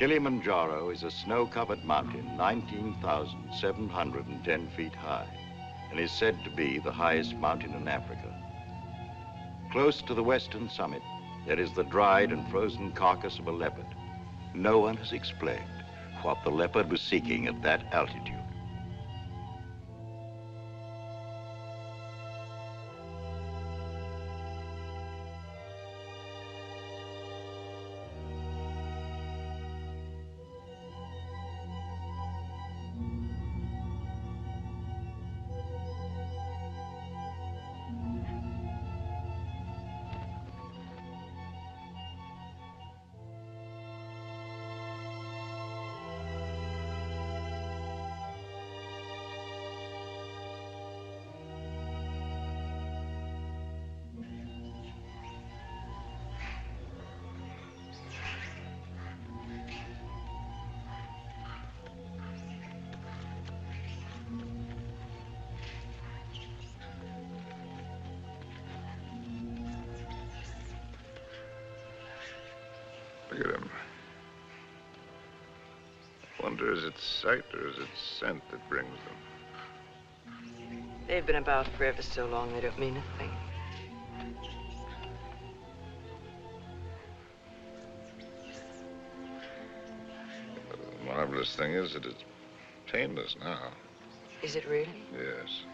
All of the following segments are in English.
Kilimanjaro is a snow-covered mountain 19,710 feet high and is said to be the highest mountain in Africa. Close to the western summit, there is the dried and frozen carcass of a leopard. No one has explained what the leopard was seeking at that altitude. Look at him. I wonder, is it sight or is it scent that brings them? They've been about for ever so long, they don't mean a thing. The marvelous thing is that it's painless now. Is it really? Yes.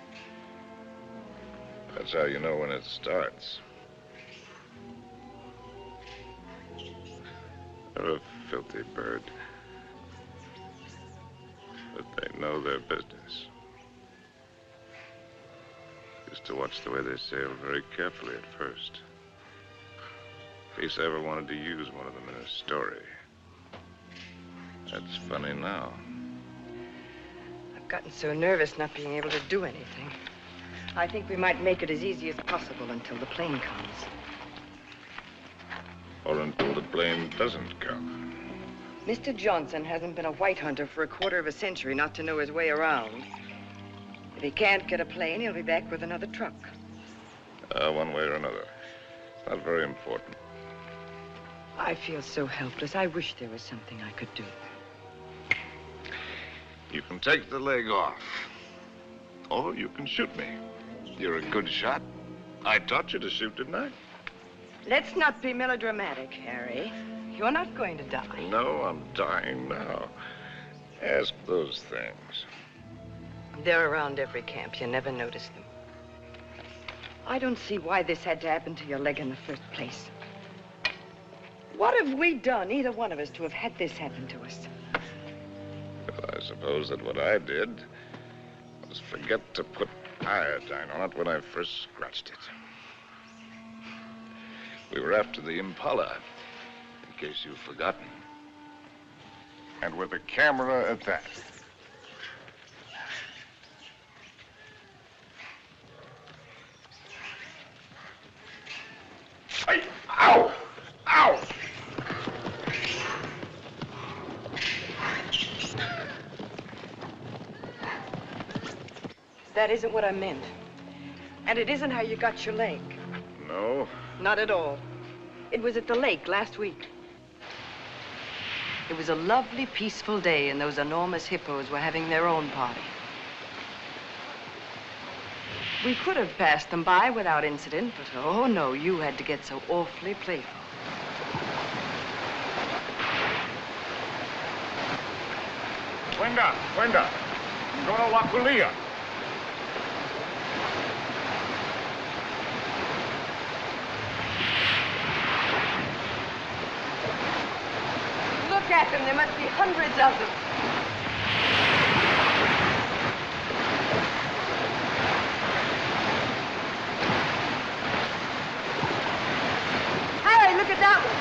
That's how you know when it starts. They're a filthy bird. But they know their business. Used to watch the way they sail very carefully at first. In case I ever wanted to use one of them in a story. That's funny now. I've gotten so nervous not being able to do anything. I think we might make it as easy as possible until the plane comes. Or until the plane doesn't come. Mr. Johnson hasn't been a white hunter for a quarter of a century not to know his way around. If he can't get a plane, he'll be back with another truck. One way or another. Not very important. I feel so helpless. I wish there was something I could do. You can take the leg off. Or you can shoot me. You're a good shot. I taught you to shoot, didn't I? Let's not be melodramatic, Harry. You're not going to die. No, I'm dying now. Ask those things. They're around every camp. You never notice them. I don't see why this had to happen to your leg in the first place. What have we done, either one of us, to have had this happen to us? Well, I suppose that what I did was forget to put iodine on it when I first scratched it. We were after the Impala, in case you've forgotten. And with a camera at that. Hey, ow! Ow! That isn't what I meant. And it isn't how you got your leg. No? Not at all. It was at the lake last week. It was a lovely, peaceful day, and those enormous hippos were having their own party. We could have passed them by without incident, but oh no, you had to get so awfully playful. Kwenda, Ndona wa kulia. Look at them, there must be hundreds of them. Harry, look at that one.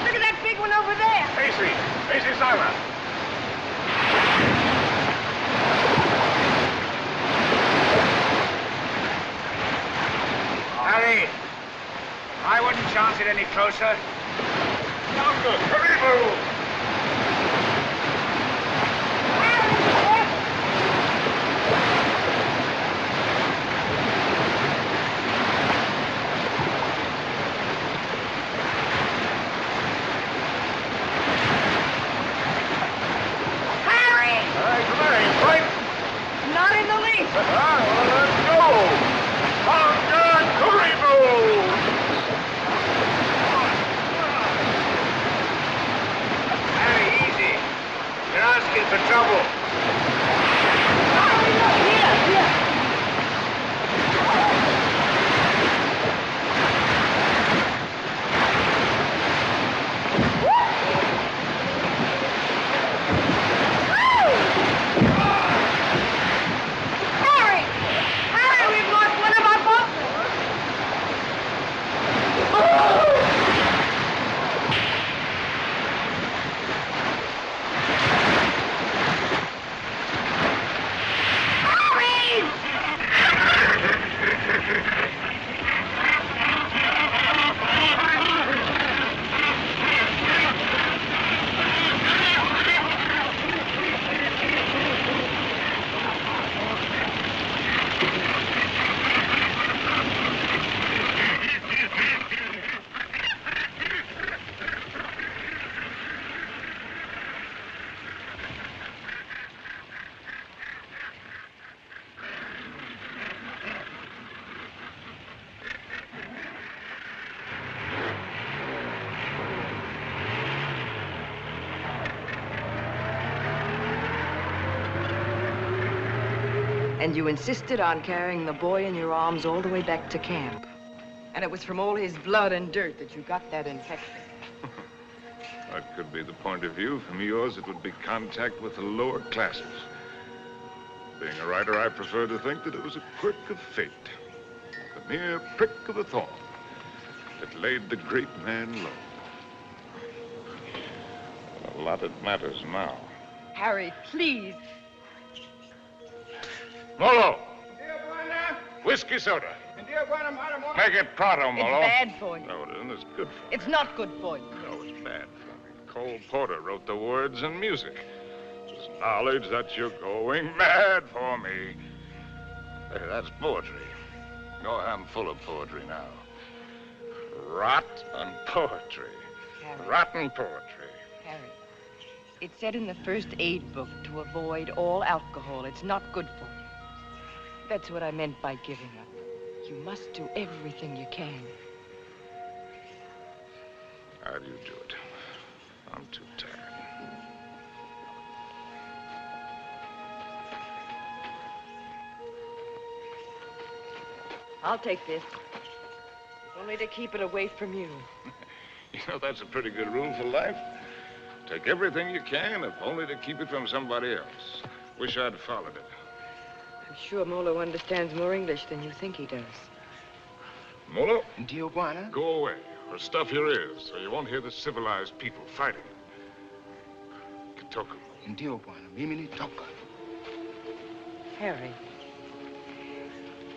Look closer. Younger, hurry, move! And you insisted on carrying the boy in your arms all the way back to camp. And it was from all his blood and dirt that you got that infection. That could be the point of view. From yours, it would be contact with the lower classes. Being a writer, I prefer to think that it was a quirk of fate. The mere prick of a thorn that laid the great man low. But a lot it matters now. Harry, please. Molo! Whiskey soda. Make it pronto, Molo. It's bad for you. No, it isn't. It's good for me. It's not good for you. No, it's bad for me. Cole Porter wrote the words and music. Just knowledge that you're going mad for me. Hey, that's poetry. Oh, I'm full of poetry now. Rotten poetry. Harry. Rotten poetry. Harry, it said in the first aid book to avoid all alcohol. It's not good for you. That's what I meant by giving up. You must do everything you can. How do you do it? I'm too tired. I'll take this. If only to keep it away from you. You know, that's a pretty good rule for life. Take everything you can, if only to keep it from somebody else. Wish I'd followed it. I'm sure Molo understands more English than you think he does. Molo? Tijuana? Go away, or stuff your ears, so you won't hear the civilized people fighting. Kitoku. Tijuana, mimi toka. Harry,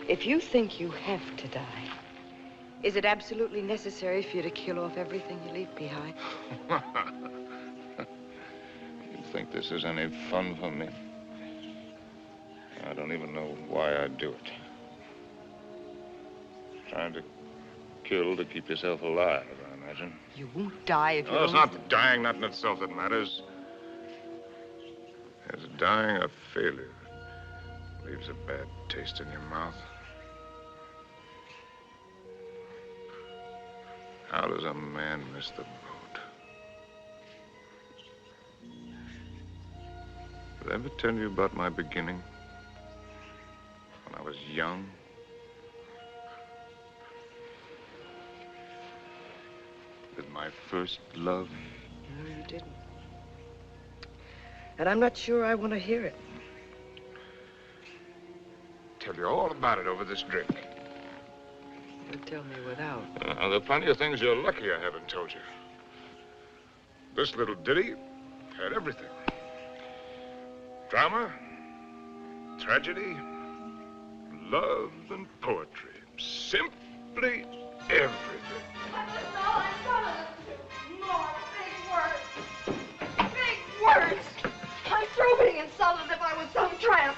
if you think you have to die, is it absolutely necessary for you to kill off everything you leave behind? You think this is any fun for me? I don't even know why I do it. Trying to kill to keep yourself alive, I imagine. You won't die if you No, it's don't... not dying, not in itself that matters. It's dying a failure. Leaves a bad taste in your mouth. How does a man miss the boat? Did I ever tell you about my beginning? When I was young? With my first love? No, you didn't. And I'm not sure I want to hear it. Tell you all about it over this drink. You'll tell me without. There are plenty of things you're lucky I haven't told you. This little ditty had everything. Drama, tragedy, love, and poetry. Simply everything. More big words. Big words. I'm through being insulted as if I was some tramp.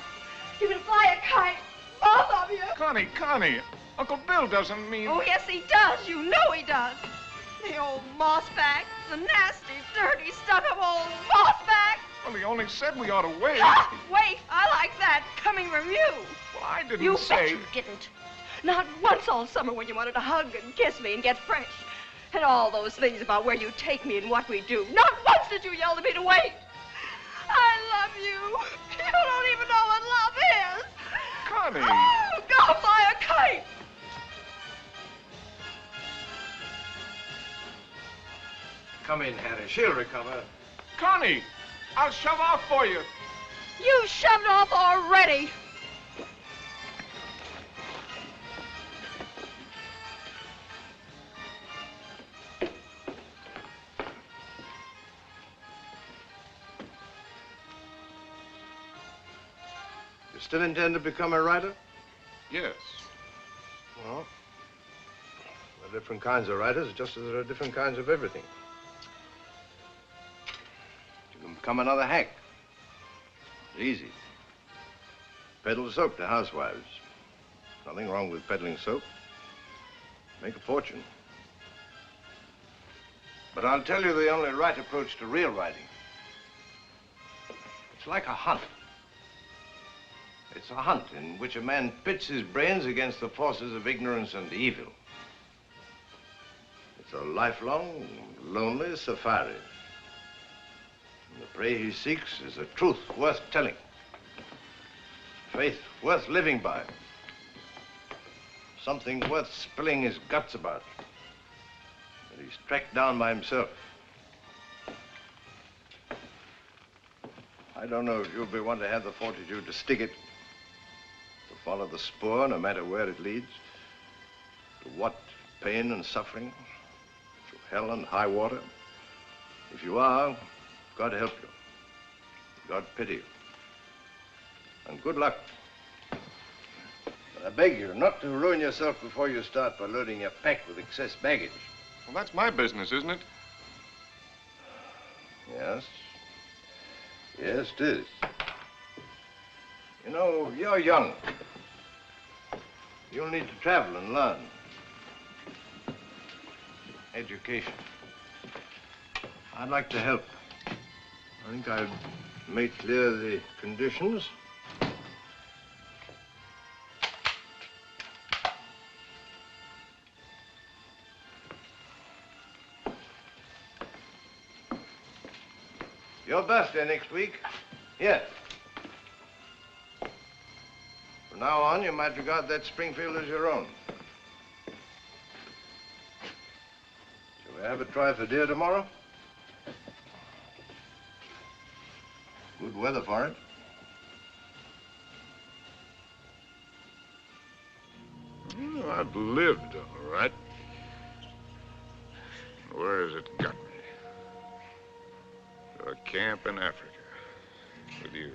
You can fly a kite, both of you. Connie, Uncle Bill doesn't mean... Oh, yes, he does. You know he does. The old mossback, the nasty, dirty, stuck-up old mossback. Well, he only said we ought to wait. Ah, wait, I like that, coming from you. Well, I didn't You say... bet you didn't. Not once all summer when you wanted to hug and kiss me and get fresh. And all those things about where you take me and what we do. Not once did you yell to me to wait. I love you. You don't even know what love is. Connie. Oh, go fly a kite. Come in, Harry. She'll recover. Connie, I'll shove off for you. You shoved off already. You still intend to become a writer? Yes. Well, there are different kinds of writers, just as there are different kinds of everything. You can become another hack. Easy. Peddle soap to housewives. Nothing wrong with peddling soap. Make a fortune. But I'll tell you the only right approach to real writing. It's like a hunt. It's a hunt in which a man pits his brains against the forces of ignorance and evil. It's a lifelong, lonely safari. And the prey he seeks is a truth worth telling. Faith worth living by. Something worth spilling his guts about. That he's tracked down by himself. I don't know if you'll be one to have the fortitude to stick it. To follow the spoor, no matter where it leads. To what pain and suffering. Through hell and high water. If you are, God help you. God pity you. And good luck. But I beg you not to ruin yourself before you start by loading your pack with excess baggage. Well, that's my business, isn't it? Yes. Yes, it is. You know, you're young. You'll need to travel and learn. Education. I'd like to help. I think I've made clear the conditions. Your birthday next week. Here. From now on, you might regard that Springfield as your own. Shall we have a try for deer tomorrow? Good weather for it. Well, I've lived, all right. Where has it got me? To a camp in Africa with you.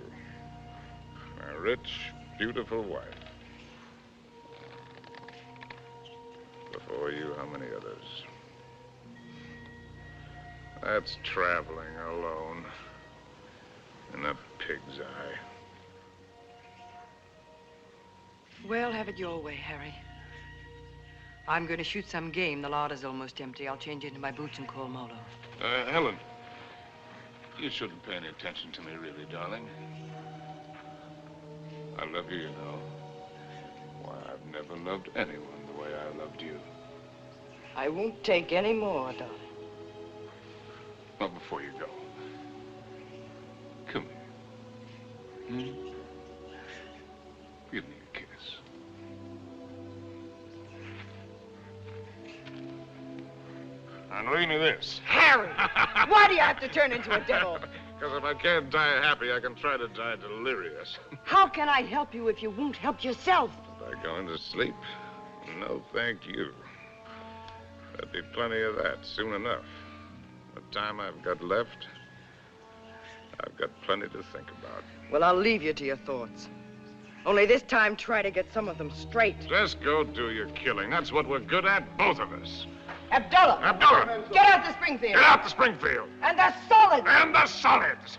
My rich, beautiful wife. Before you, how many others? That's traveling alone. In a pig's eye. Well, have it your way, Harry. I'm going to shoot some game. The larder's almost empty. I'll change into my boots and call Molo. Helen, you shouldn't pay any attention to me, really, darling. I love you, you know. Why, I've never loved anyone the way I loved you. I won't take any more, darling. Not before you go. Come here. Give me a kiss. And read me this. Harry! Why do you have to turn into a devil? Because if I can't die happy, I can try to die delirious. How can I help you if you won't help yourself? By going to sleep? No, thank you. There'll be plenty of that soon enough. The time I've got left, I've got plenty to think about. Well, I'll leave you to your thoughts. Only this time, try to get some of them straight. Just go do your killing. That's what we're good at, both of us. Abdullah! Abdullah! Get out to Springfield! Get out to Springfield! And the solids! And the solids!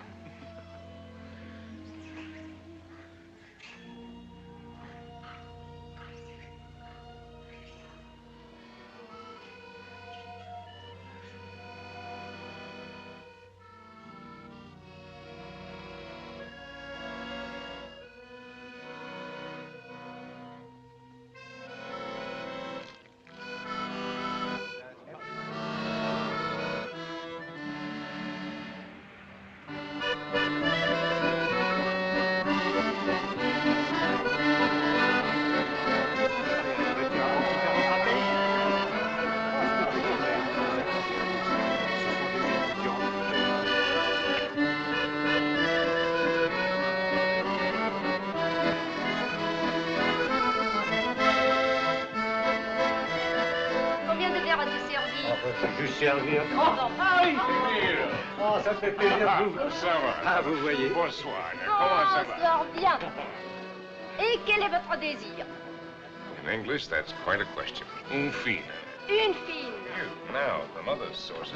Servir. Oh, ça fait plaisir. Ça va. Ah, vous voyez. Bonsoir. Comment ça va? Sort bien. Et quel est votre désir? In English, that's quite a question. Une fine. Une fine. Now, from other sources.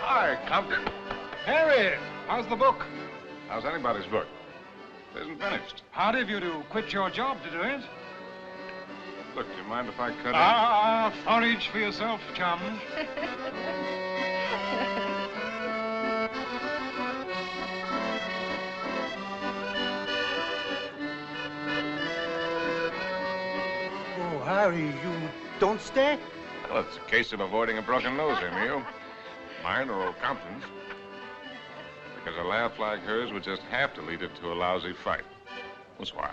Hi, Compton. Harry, how's the book? How's anybody's book? It isn't finished. Hard of you to quit your job to do it. Look, do you mind if I cut Forage for yourself, chum. Oh, Harry, you don't stay? Well, it's a case of avoiding a broken nose, Emil. Mine or old Compton's. Because a laugh like hers would just have to lead it to a lousy fight. Bonsoir.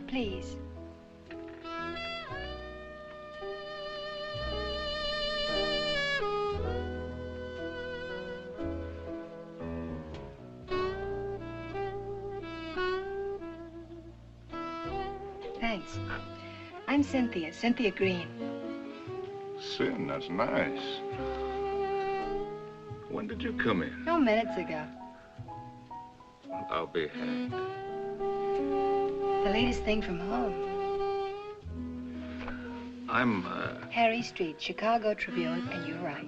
Please. Thanks. I'm Cynthia Green. Sin, that's nice. When did you come in? No, minutes ago. I'll be hanged. The latest thing from home. I'm, Harry Street, Chicago Tribune, and you're right.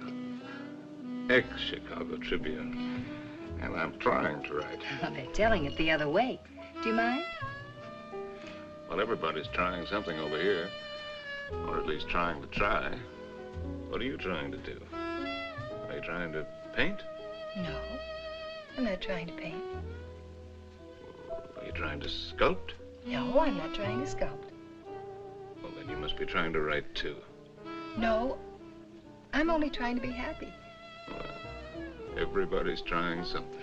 ex-Chicago Tribune. And I'm trying to write. They're telling it the other way. Do you mind? Well, everybody's trying something over here. Or at least trying to try. What are you trying to do? Are you trying to paint? No, I'm not trying to paint. Are you trying to sculpt? No, I'm not trying to sculpt. Well, then you must be trying to write, too. No, I'm only trying to be happy. Well, everybody's trying something.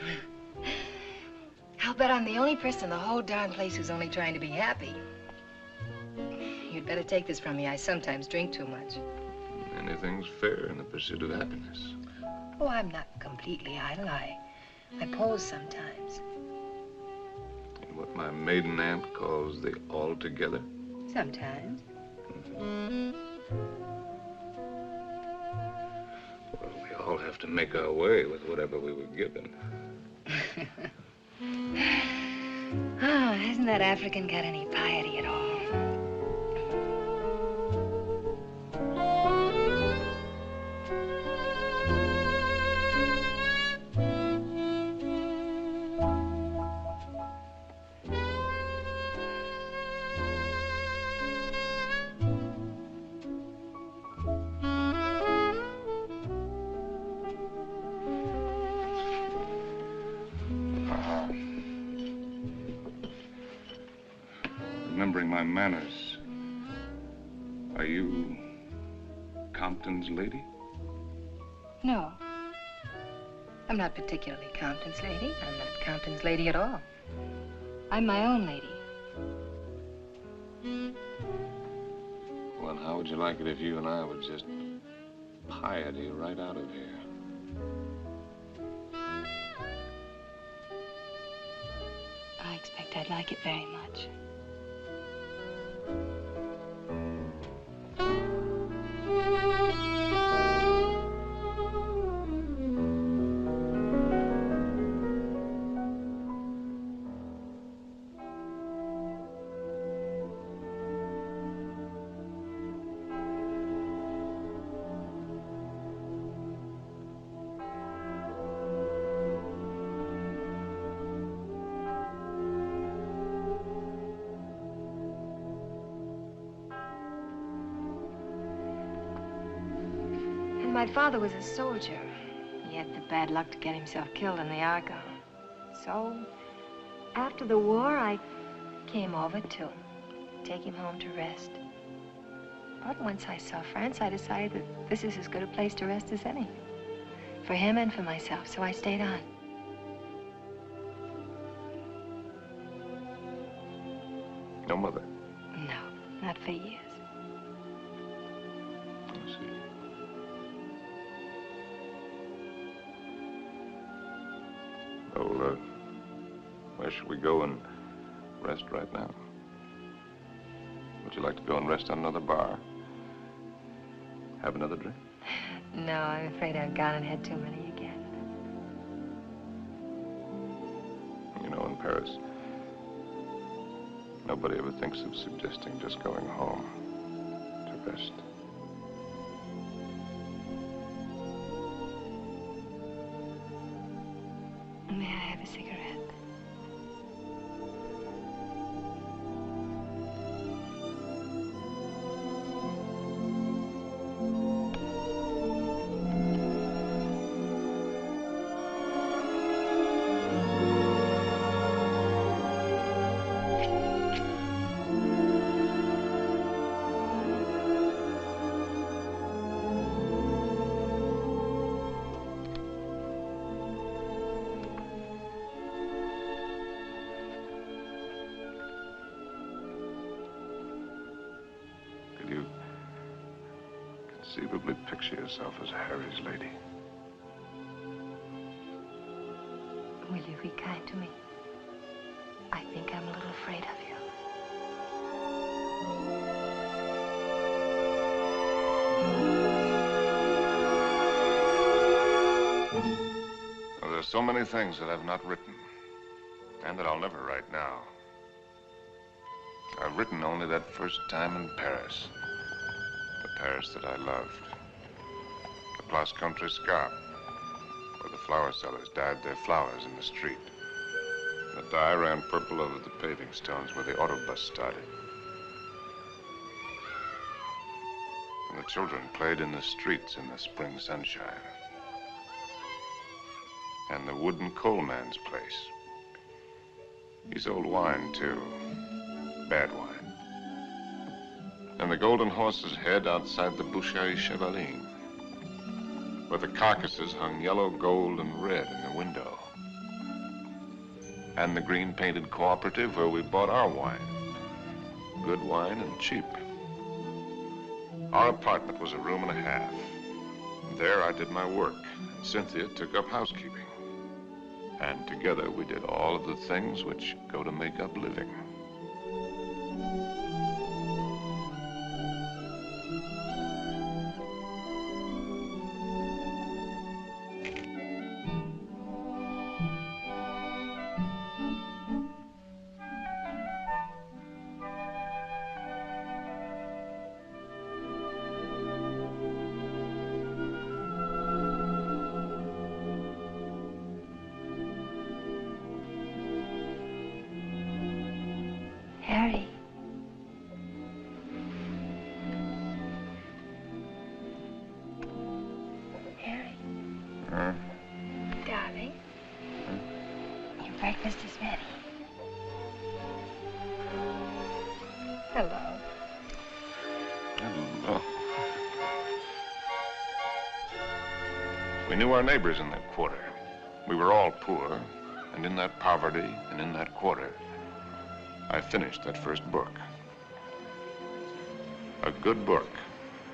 I'll bet I'm the only person in the whole darn place who's only trying to be happy. You'd better take this from me. I sometimes drink too much. Anything's fair in the pursuit of happiness. Oh, I'm not completely idle. I pose sometimes. In what my maiden aunt calls the altogether. Sometimes. Well, we all have to make our way with whatever we were given. Oh, hasn't that African got any piety at all? Remembering my manners, are you Compton's lady? No. I'm not particularly Compton's lady. I'm not Compton's lady at all. I'm my own lady. Well, how would you like it if you and I would just piety right out of here? I expect I'd like it very much. My father was a soldier. He had the bad luck to get himself killed in the Argonne. So, after the war, I came over to take him home to rest. But once I saw France, I decided that this is as good a place to rest as any. For him and for myself, so I stayed on. No mother? No, not for years. I see. Well, where should we go and rest right now? Would you like to go and rest on another bar? Have another drink? No, I'm afraid I've gone and had too many again. You know, in Paris, nobody ever thinks of suggesting just going home to rest. May I have a cigarette? Conceivably picture yourself as Harry's lady. Will you be kind to me? I think I'm a little afraid of you. Well, there's so many things that I've not written, and that I'll never write now. I've written only that first time in Paris. The Paris that I loved. The Place Contrescarpe, where the flower sellers dyed their flowers in the street. The dye ran purple over the paving stones where the autobus started. And the children played in the streets in the spring sunshine. And the wooden coal man's place. He sold wine, too. Bad wine. And the Golden Horse's head outside the Boucherie Chevaline, where the carcasses hung yellow, gold, and red in the window. and the green-painted cooperative where we bought our wine. Good wine and cheap. Our apartment was a room and a half. There I did my work, and Cynthia took up housekeeping. And together we did all of the things which go to make up living. Harry. Harry. Darling. Your breakfast is ready. Hello. Hello. We knew our neighbors in that quarter. We were all poor, and in that poverty and in that quarter, I finished that first book. A good book,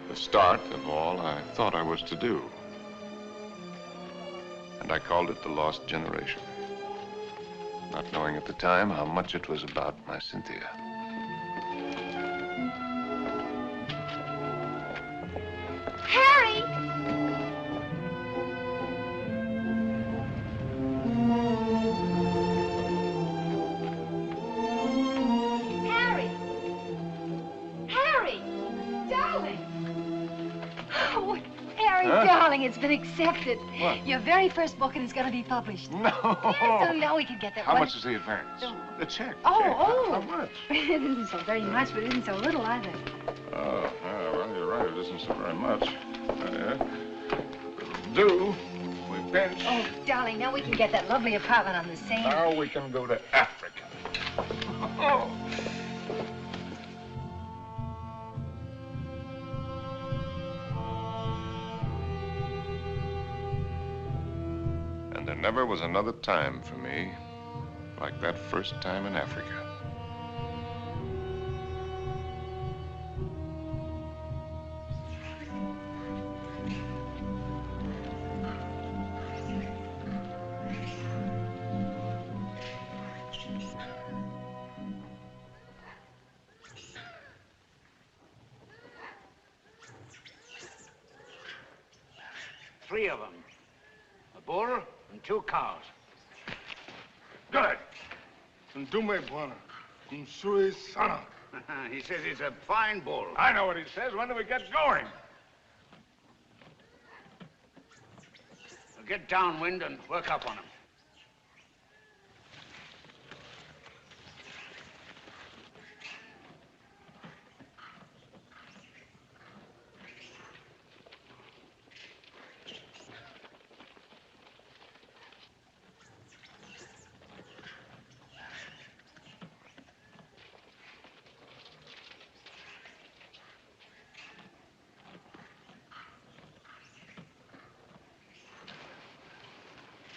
the start of all I thought I was to do. And I called it The Lost Generation, not knowing at the time how much it was about my Cynthia. Harry! Darling, it's been accepted. What? Your very first book, and it's going to be published. No. Yes, so now we can get that. How much is the advance? The check. Oh, check. oh. How much? It isn't so very much, but it isn't so little either. Oh, well, you're right. It isn't so very much. It'll do. We pinch. Oh, darling, now we can get that lovely apartment on the Seine. Now we can go to Africa. Oh. And there never was another time for me like that first time in Africa. Three of them. A bull and 2 cows. Good. Ndume bwana. Msui sana. He says he's a fine bull. I know what he says. When do we get going? We'll get downwind and work up on him.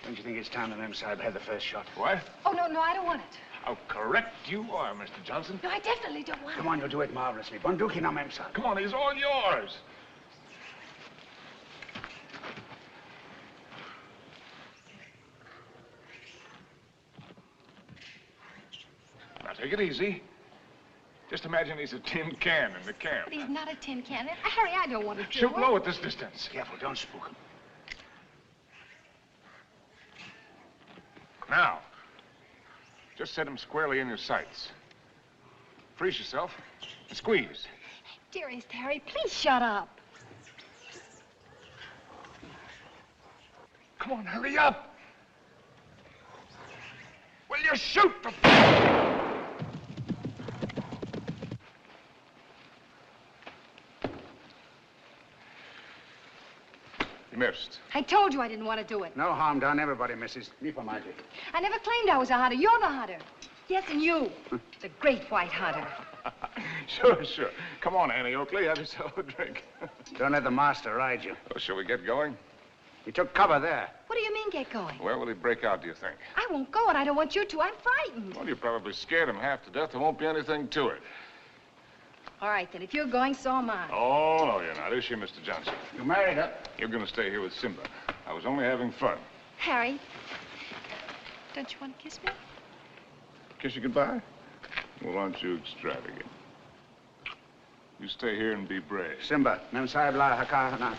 Don't you think it's time the Mem Sahib had the first shot? What? Oh, no, I don't want it. How correct you are, Mr. Johnson. No, I definitely don't want it. Come on, you'll do it marvelously. Bunduki na Mem Sahib. Come on, he's all yours. Now, take it easy. Just imagine he's a tin can in the camp. But he's not a tin can. Harry, I don't want to do Shoot it. low at this distance. Careful, don't spook him. Now, just set him squarely in your sights. Freeze yourself and squeeze. Dearest Harry, please shut up. Come on, hurry up. Will you shoot the... You missed. I told you I didn't want to do it. No harm done. Everybody misses. Nipa Margie. I never claimed I was a hunter. You're the hunter. Yes, and you. The great white hunter. Sure. Come on, Annie Oakley. Have yourself a drink. Don't let the master ride you. Oh, shall we get going? He took cover there. What are you mean, get going? Where will he break out, do you think? I won't go, and I don't want you to. I'm frightened. Well, you probably scared him half to death. There won't be anything to it. All right, then. If you're going, so am I. Oh, no, you're not. Is she, Mr. Johnson? You married her? You're going to stay here with Simba. I was only having fun. Harry, don't you want to kiss me? Kiss you goodbye? Well, aren't you extravagant? You stay here and be brave. Simba, mem sahib la haka na.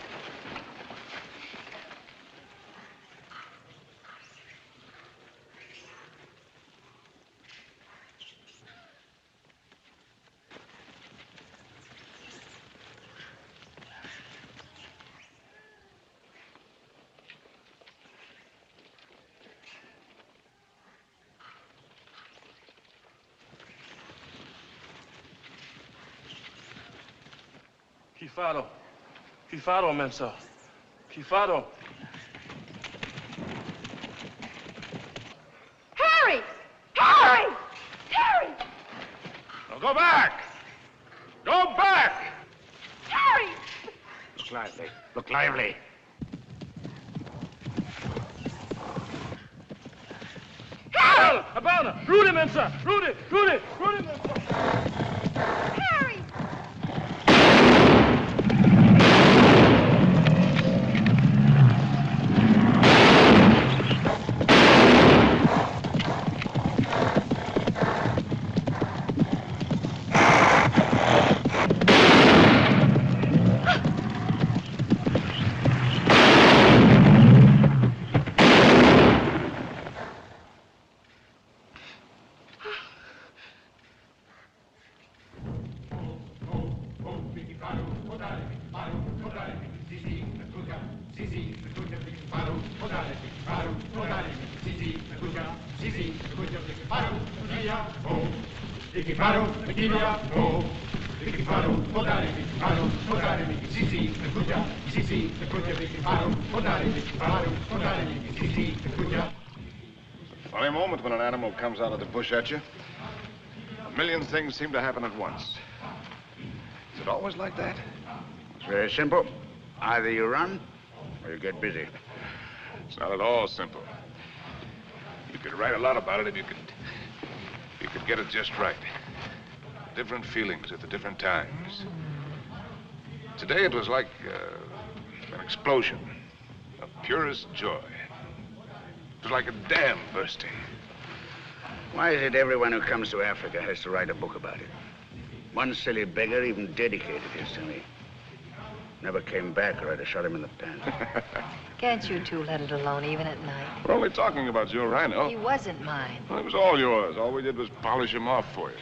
Kifado. Kifado, Mensa. Kifado. Harry! Harry! Harry! Now go back! Go back! Harry! Look lively. Look lively. Harry! Habana! Rudy, Mensa! Rudy! Rudy! Rudy, Mensa! Harry! Funny moment when an animal comes out of the bush at you. A million things seem to happen at once. Is it always like that? It's very simple. Either you run or you get busy. It's not at all simple. You could write a lot about it if you could get it just right. Different feelings at the different times. Today it was like an explosion of purest joy. It was like a dam bursting. Why is it everyone who comes to Africa has to write a book about it? One silly beggar even dedicated his to me. Never came back or I'd have shot him in the pants. Can't you two let it alone, even at night? We're only talking about your rhino. He wasn't mine. Well, it was all yours. All we did was polish him off for you.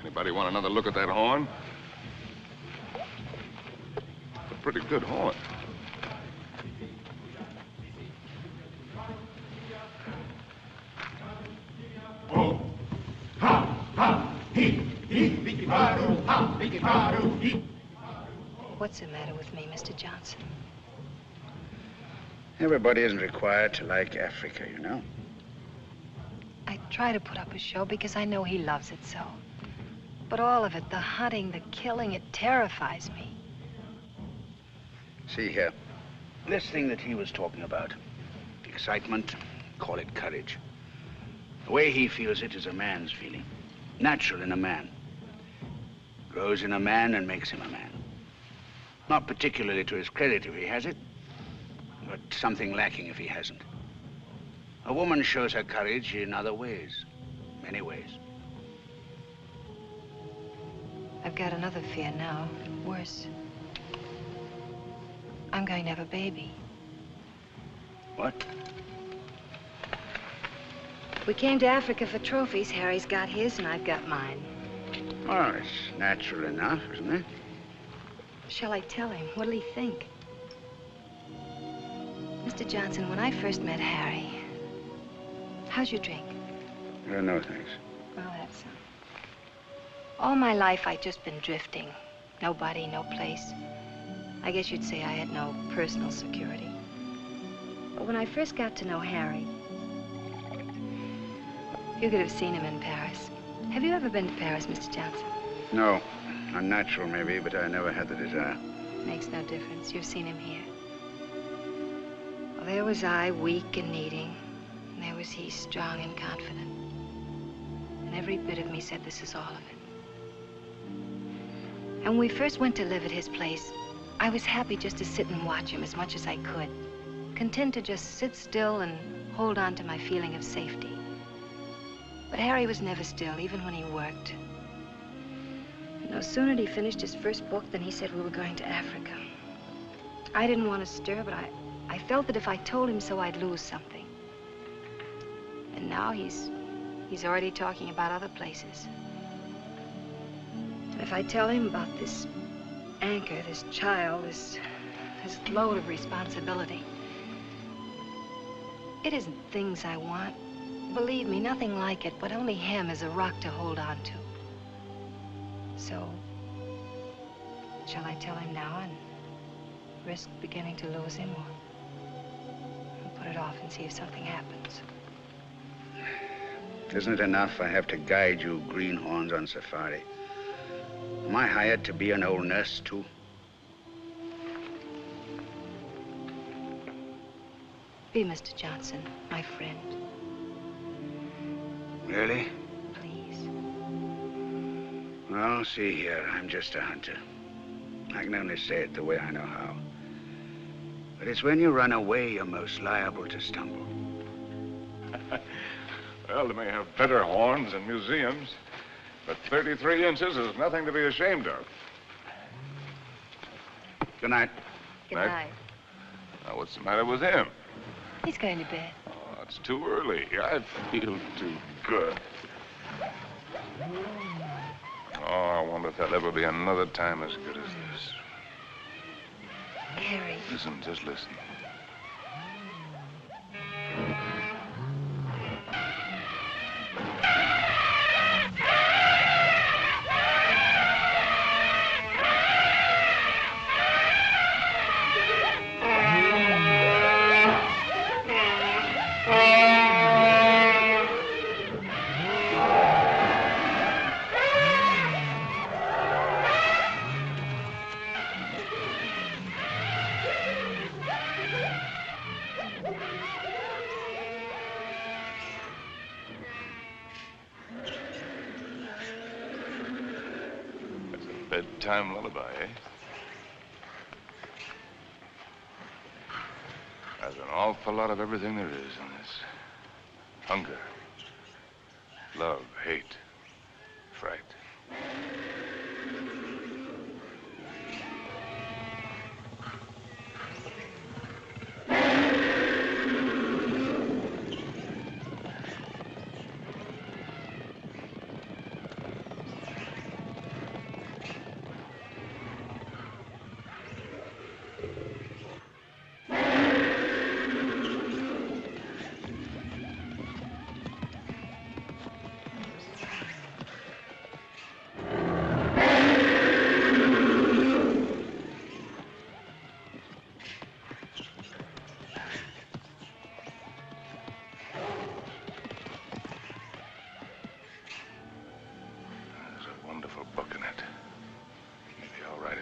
Anybody want another look at that horn? It's a pretty good horn. What's the matter with me, Mr. Johnson? Everybody isn't required to like Africa, you know. I try to put up a show because I know he loves it so. But all of it, the hunting, the killing, it terrifies me. See here, this thing that he was talking about, excitement, call it courage. The way he feels it is a man's feeling, natural in a man. Grows in a man and makes him a man. Not particularly to his credit if he has it, but something lacking if he hasn't. A woman shows her courage in other ways, many ways. I've got another fear now, worse. I'm going to have a baby. What? We came to Africa for trophies. Harry's got his and I've got mine. Well, it's natural enough, isn't it? Shall I tell him? What'll he think? Mr. Johnson, when I first met Harry, how's your drink? No, thanks. Well, that's so. All my life, I'd just been drifting. Nobody, no place. I guess you'd say I had no personal security. But when I first got to know Harry, You could have seen him in Paris. Have you ever been to Paris, Mr. Johnson? No. Unnatural, maybe, but I never had the desire. Makes no difference. You've seen him here. Well, there was I, weak and needing. And there was he, strong and confident. And every bit of me said this is all of it. And when we first went to live at his place, I was happy just to sit and watch him as much as I could. Content to just sit still and hold on to my feeling of safety. But Harry was never still, even when he worked. No sooner had he finished his first book than he said we were going to Africa. I didn't want to stir, but I felt that if I told him so, I'd lose something. And now he's already talking about other places. And if I tell him about this anchor, this child, this load of responsibility, it isn't things I want. Believe me, nothing like it, but only him as a rock to hold on to. So, shall I tell him now and risk beginning to lose him, or put it off and see if something happens? Isn't it enough I have to guide you greenhorns on safari? Am I hired to be an old nurse, too? Be Mr. Johnson, my friend. Really? Please. Well, see here, I'm just a hunter. I can only say it the way I know how. But it's when you run away you're most liable to stumble. Well, they may have better horns in museums, but 33 inches is nothing to be ashamed of. Good night. Good night. Now, what's the matter with him? He's going to bed. Oh, it's too early. I feel too good. Oh, I wonder if there'll ever be another time as good as this. Harry. Listen, just listen. Bedtime lullaby, eh? There's an awful lot of everything there is in this. Hunger, love, hate, fright.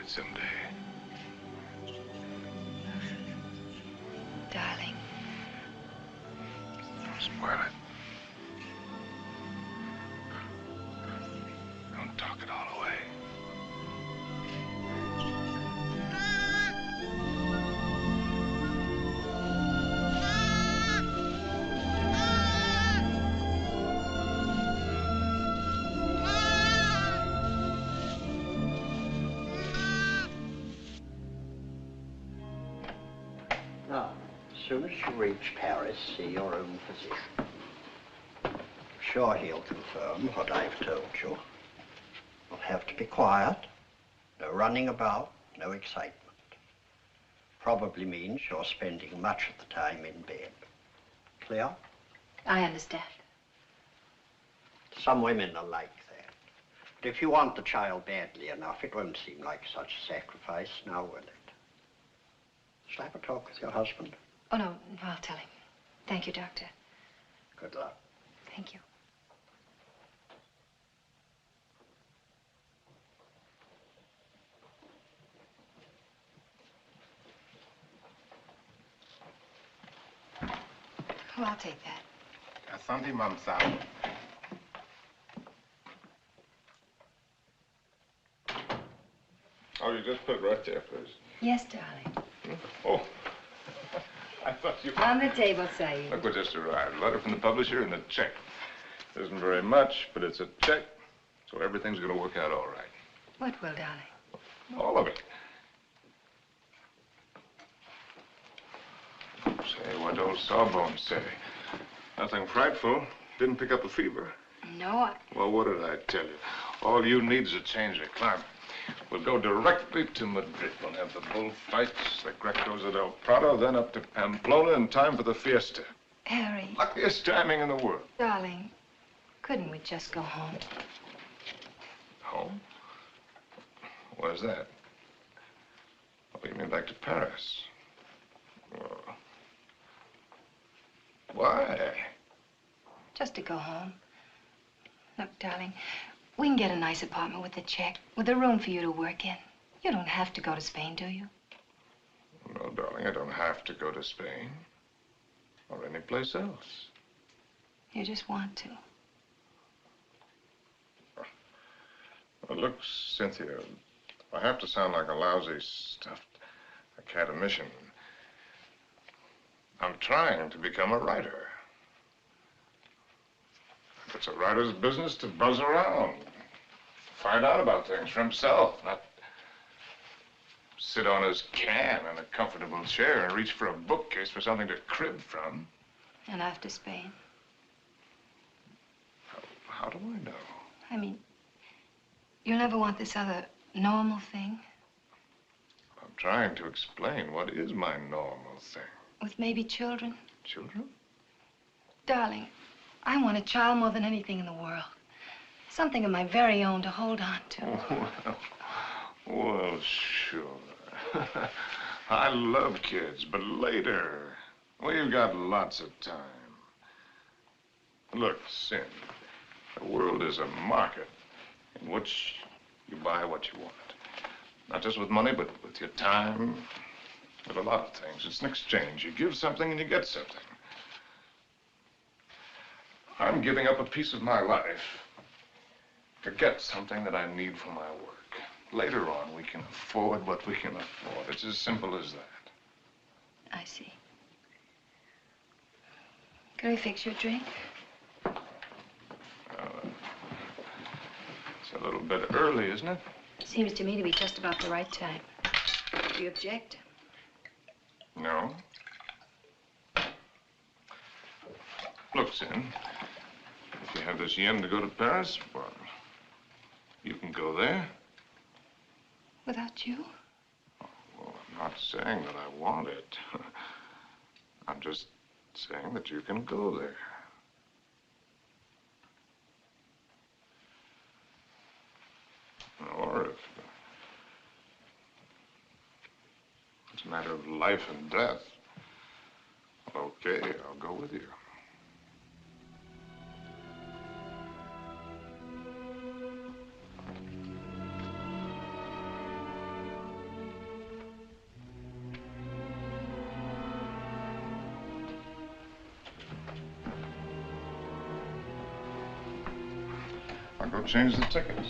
Someday. Darling. Don't spoil it. Don't talk it all away. As soon as you reach Paris, see your own physician. I'm sure he'll confirm what I've told you. You'll have to be quiet. No running about, no excitement. Probably means you're spending much of the time in bed. Clear? I understand. Some women are like that. But if you want the child badly enough, it won't seem like such a sacrifice, now will it? Shall I have a talk with your husband? Oh, no, I'll tell him. Thank you, Doctor. Good luck. Thank you. Oh, I'll take that. Asante, mamsao. Oh, you just put it right there, please. Yes, darling. Oh, I thought you... On the table, Saeed. Look what just arrived. A letter from the publisher and a check. It isn't very much, but it's a check, so everything's going to work out all right. What will, darling? All of it. Say, what old Sawbones say? Nothing frightful. Didn't pick up a fever. No, Well, what did I tell you? All you need is a change of climate. We'll go directly to Madrid. We'll have the bullfights, the Grecos at El Prado, then up to Pamplona in time for the fiesta. Harry. Luckiest timing in the world. Darling, couldn't we just go home? Home? Where's that? Oh, you mean back to Paris? Well, why? Just to go home. Look, darling, we can get a nice apartment with a check, with a room for you to work in. You don't have to go to Spain, do you? No, darling, I don't have to go to Spain. Or any place else. You just want to. Well, look, Cynthia, I have to sound like a lousy, stuffed academician. I'm trying to become a writer. It's a writer's business to buzz around, find out about things for himself, not sit on his can in a comfortable chair and reach for a bookcase for something to crib from. And after Spain? How do I know? I mean, you'll never want this other normal thing? I'm trying to explain what is my normal thing. With maybe children? Children? Darling, I want a child more than anything in the world. Something of my very own to hold on to. Well, sure. I love kids, but later. We've got lots of time. Look, Sin, the world is a market in which you buy what you want. Not just with money, but with your time, with a lot of things. It's an exchange. You give something and you get something. I'm giving up a piece of my life to get something that I need for my work. Later on, we can afford what we can afford. It's as simple as that. I see. Can we fix your drink? It's a little bit early, isn't it? Seems to me to be just about the right time. Do you object? No. Look, Sin, if you have this yen to go to Paris, well, you can go there. Without you? Well, I'm not saying that I want it. I'm just saying that you can go there. Or if it's a matter of life and death, okay, I'll go with you. I'll go change the tickets.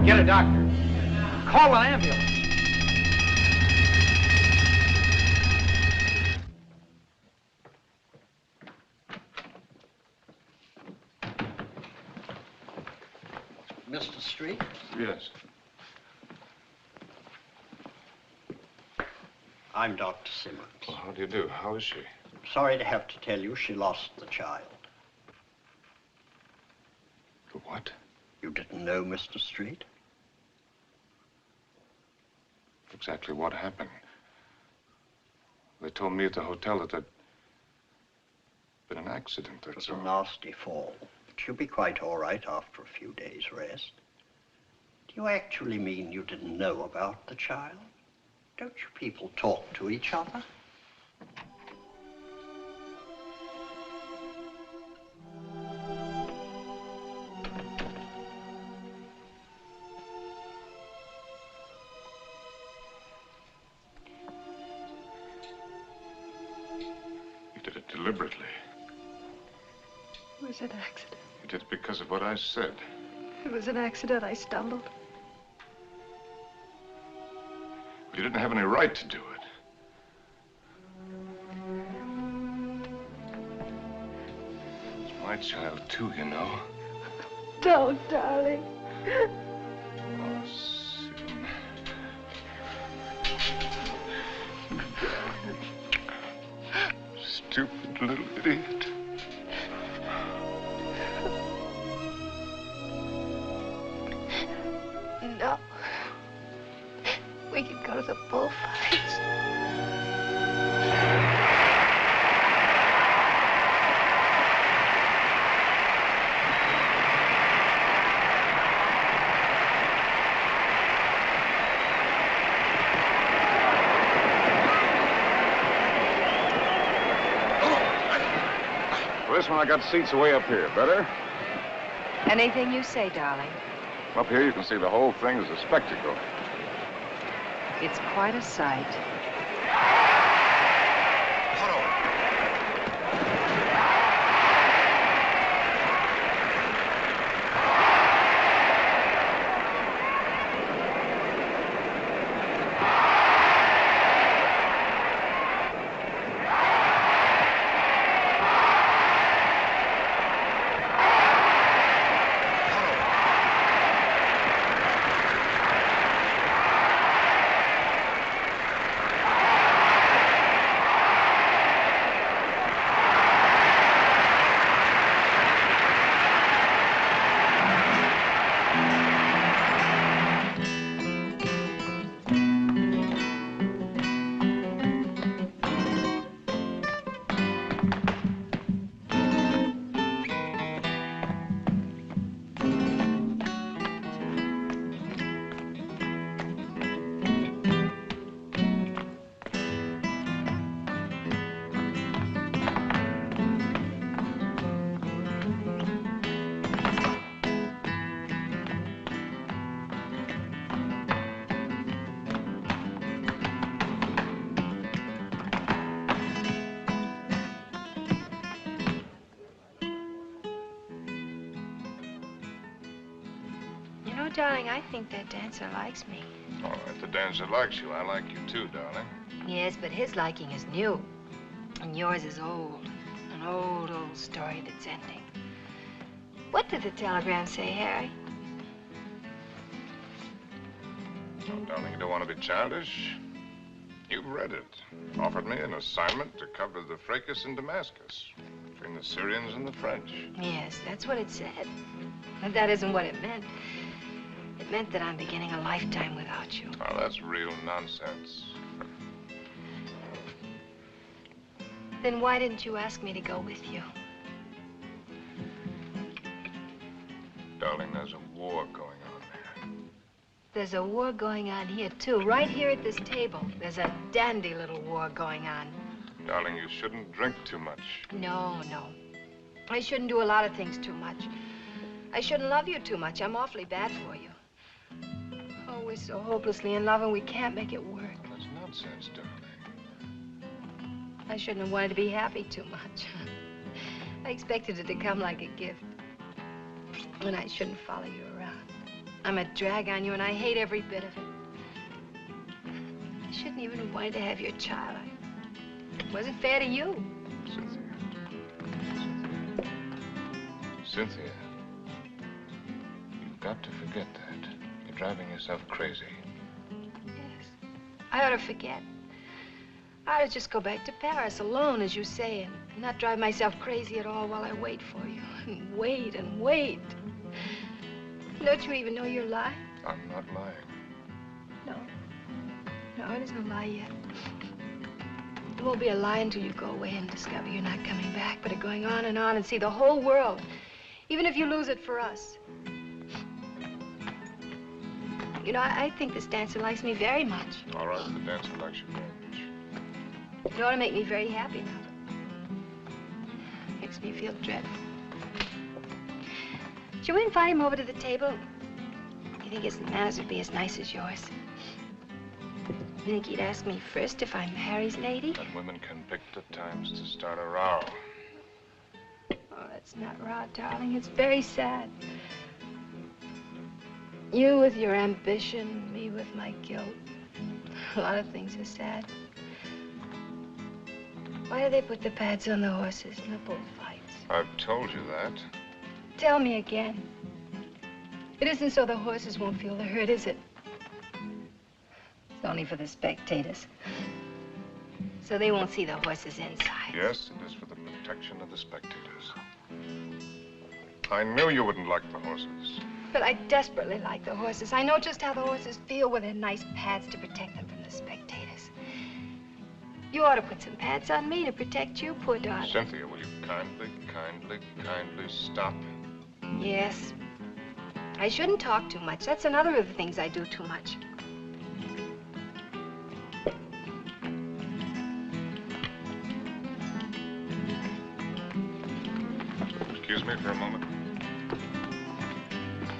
Get a doctor. Call an ambulance. Mr. Street? Yes. I'm Dr. Simmons. Well, how do you do? How is she? Sorry to have to tell you she lost the child. The what? You didn't know, Mr. Street? Exactly what happened. They told me at the hotel that Been an accident, It that's was a all. nasty fall, but you'll be quite all right after a few days' rest. Do you actually mean you didn't know about the child? Don't you people talk to each other? You did it deliberately. It was an accident. You did it because of what I said. It was an accident. I stumbled. You didn't have any right to do it. It's my child, too, you know. Don't, darling. Oh, Sim. Stupid little idiot. No. We could go to the bullfights. For this one, I got seats way up here. Better? Anything you say, darling. Up here, you can see the whole thing as a spectacle. It's quite a sight. Darling, I think that dancer likes me. Oh, if the dancer likes you, I like you too, darling. Yes, but his liking is new. And yours is old. An old, old story that's ending. What did the telegram say, Harry? Oh, darling, you don't want to be childish. You've read it. Offered me an assignment to cover the fracas in Damascus between the Syrians and the French. Yes, that's what it said. But that isn't what it meant. It meant that I'm beginning a lifetime without you. Oh, that's real nonsense. Then why didn't you ask me to go with you? Darling, there's a war going on there. There's a war going on here, too. Right here at this table. There's a dandy little war going on. Darling, you shouldn't drink too much. No, no. I shouldn't do a lot of things too much. I shouldn't love you too much. I'm awfully bad for you. Oh, we're so hopelessly in love and we can't make it work. That's nonsense, darling. I shouldn't have wanted to be happy too much. I expected it to come like a gift. And I shouldn't follow you around. I'm a drag on you and I hate every bit of it. I shouldn't even have wanted to have your child. It wasn't fair to you. Cynthia, you've got to forget that. You're driving yourself crazy. Yes, I ought to forget. I ought to just go back to Paris alone, as you say, and not drive myself crazy at all while I wait for you. And wait and wait. Don't you even know you're lying? I'm not lying. No. No, it isn't a lie yet. It won't be a lie until you go away and discover you're not coming back, but are going on and see the whole world, even if you lose it for us. You know, I think this dancer likes me very much. All right, the dancer likes you very much. It ought to make me very happy now. Makes me feel dreadful. Shall we invite him over to the table? You think his manners would be as nice as yours? You think he'd ask me first if I'm Harry's lady? And women can pick the times to start a row. Oh, that's not raw, darling. It's very sad. You with your ambition, me with my guilt. A lot of things are sad. Why do they put the pads on the horses in the bullfights? I've told you that. Tell me again. It isn't so the horses won't feel the hurt, is it? It's only for the spectators. So they won't see the horses inside. Yes, it is for the protection of the spectators. I knew you wouldn't like the horses. But I desperately like the horses. I know just how the horses feel with their nice pads to protect them from the spectators. You ought to put some pads on me to protect you, poor darling. Cynthia, will you kindly stop? Yes. I shouldn't talk too much. That's another of the things I do too much. Excuse me for a moment.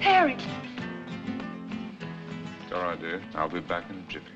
Harry! It's all right, dear. I'll be back in a jiffy.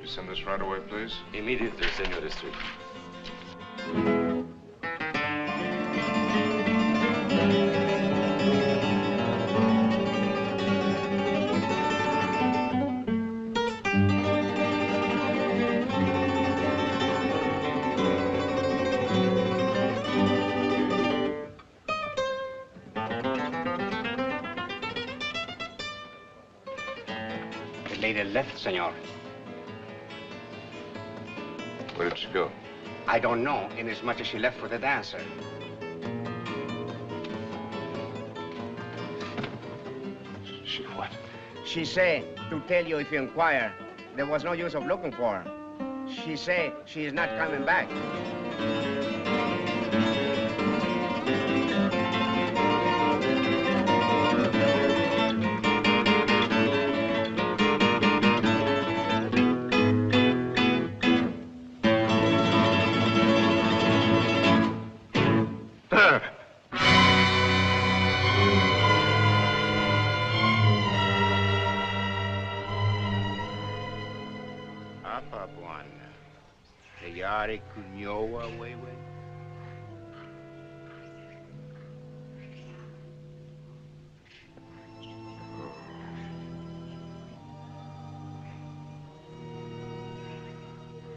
Send this right away, please? Immediately, Senor Street. The lady left, senor. Where did she go? I don't know, inasmuch as she left for the dancer. She what? She say to tell you if you inquire. There was no use of looking for her. She say she is not coming back.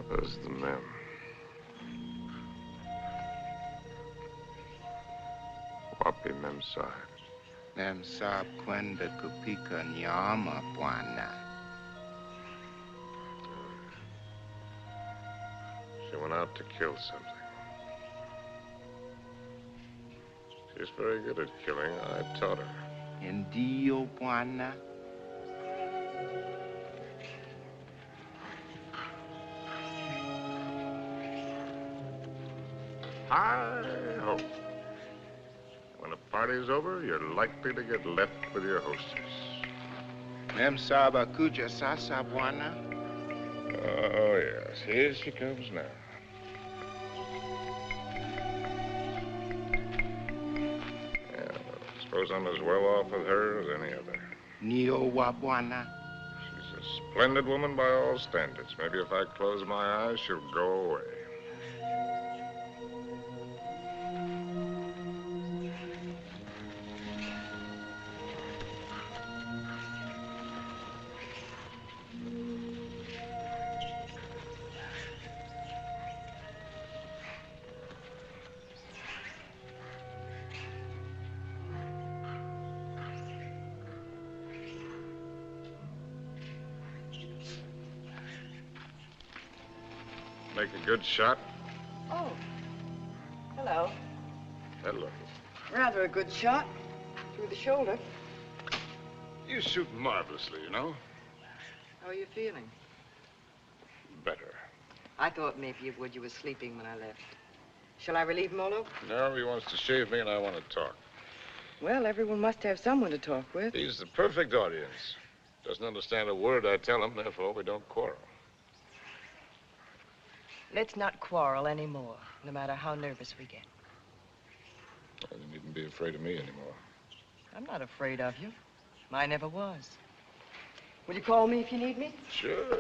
There's the men. Wapi Memsahib. Memsahib kwenda kupika nyama, bwana. She went out to kill something. She's very good at killing. I taught her. Ndio, bwana. Hi-ho. When a party's over, you're likely to get left with your hostess. Memsahib akuja sasa, bwana. Oh, yes. Here she comes now. Yeah, I suppose I'm as well off with her as any other. Nio wa bwana. She's a splendid woman by all standards. Maybe if I close my eyes, she'll go away. make a good shot? Oh. Hello. Hello. Rather a good shot. Through the shoulder. You shoot marvelously, you know. How are you feeling? Better. I thought maybe you would. You were sleeping when I left. Shall I relieve Molo? No, he wants to shave me and I want to talk. Well, everyone must have someone to talk with. He's the perfect audience. Doesn't understand a word I tell him, therefore we don't quarrel. Let's not quarrel anymore, no matter how nervous we get. You needn't be afraid of me anymore. I'm not afraid of you. I never was. Will you call me if you need me? Sure.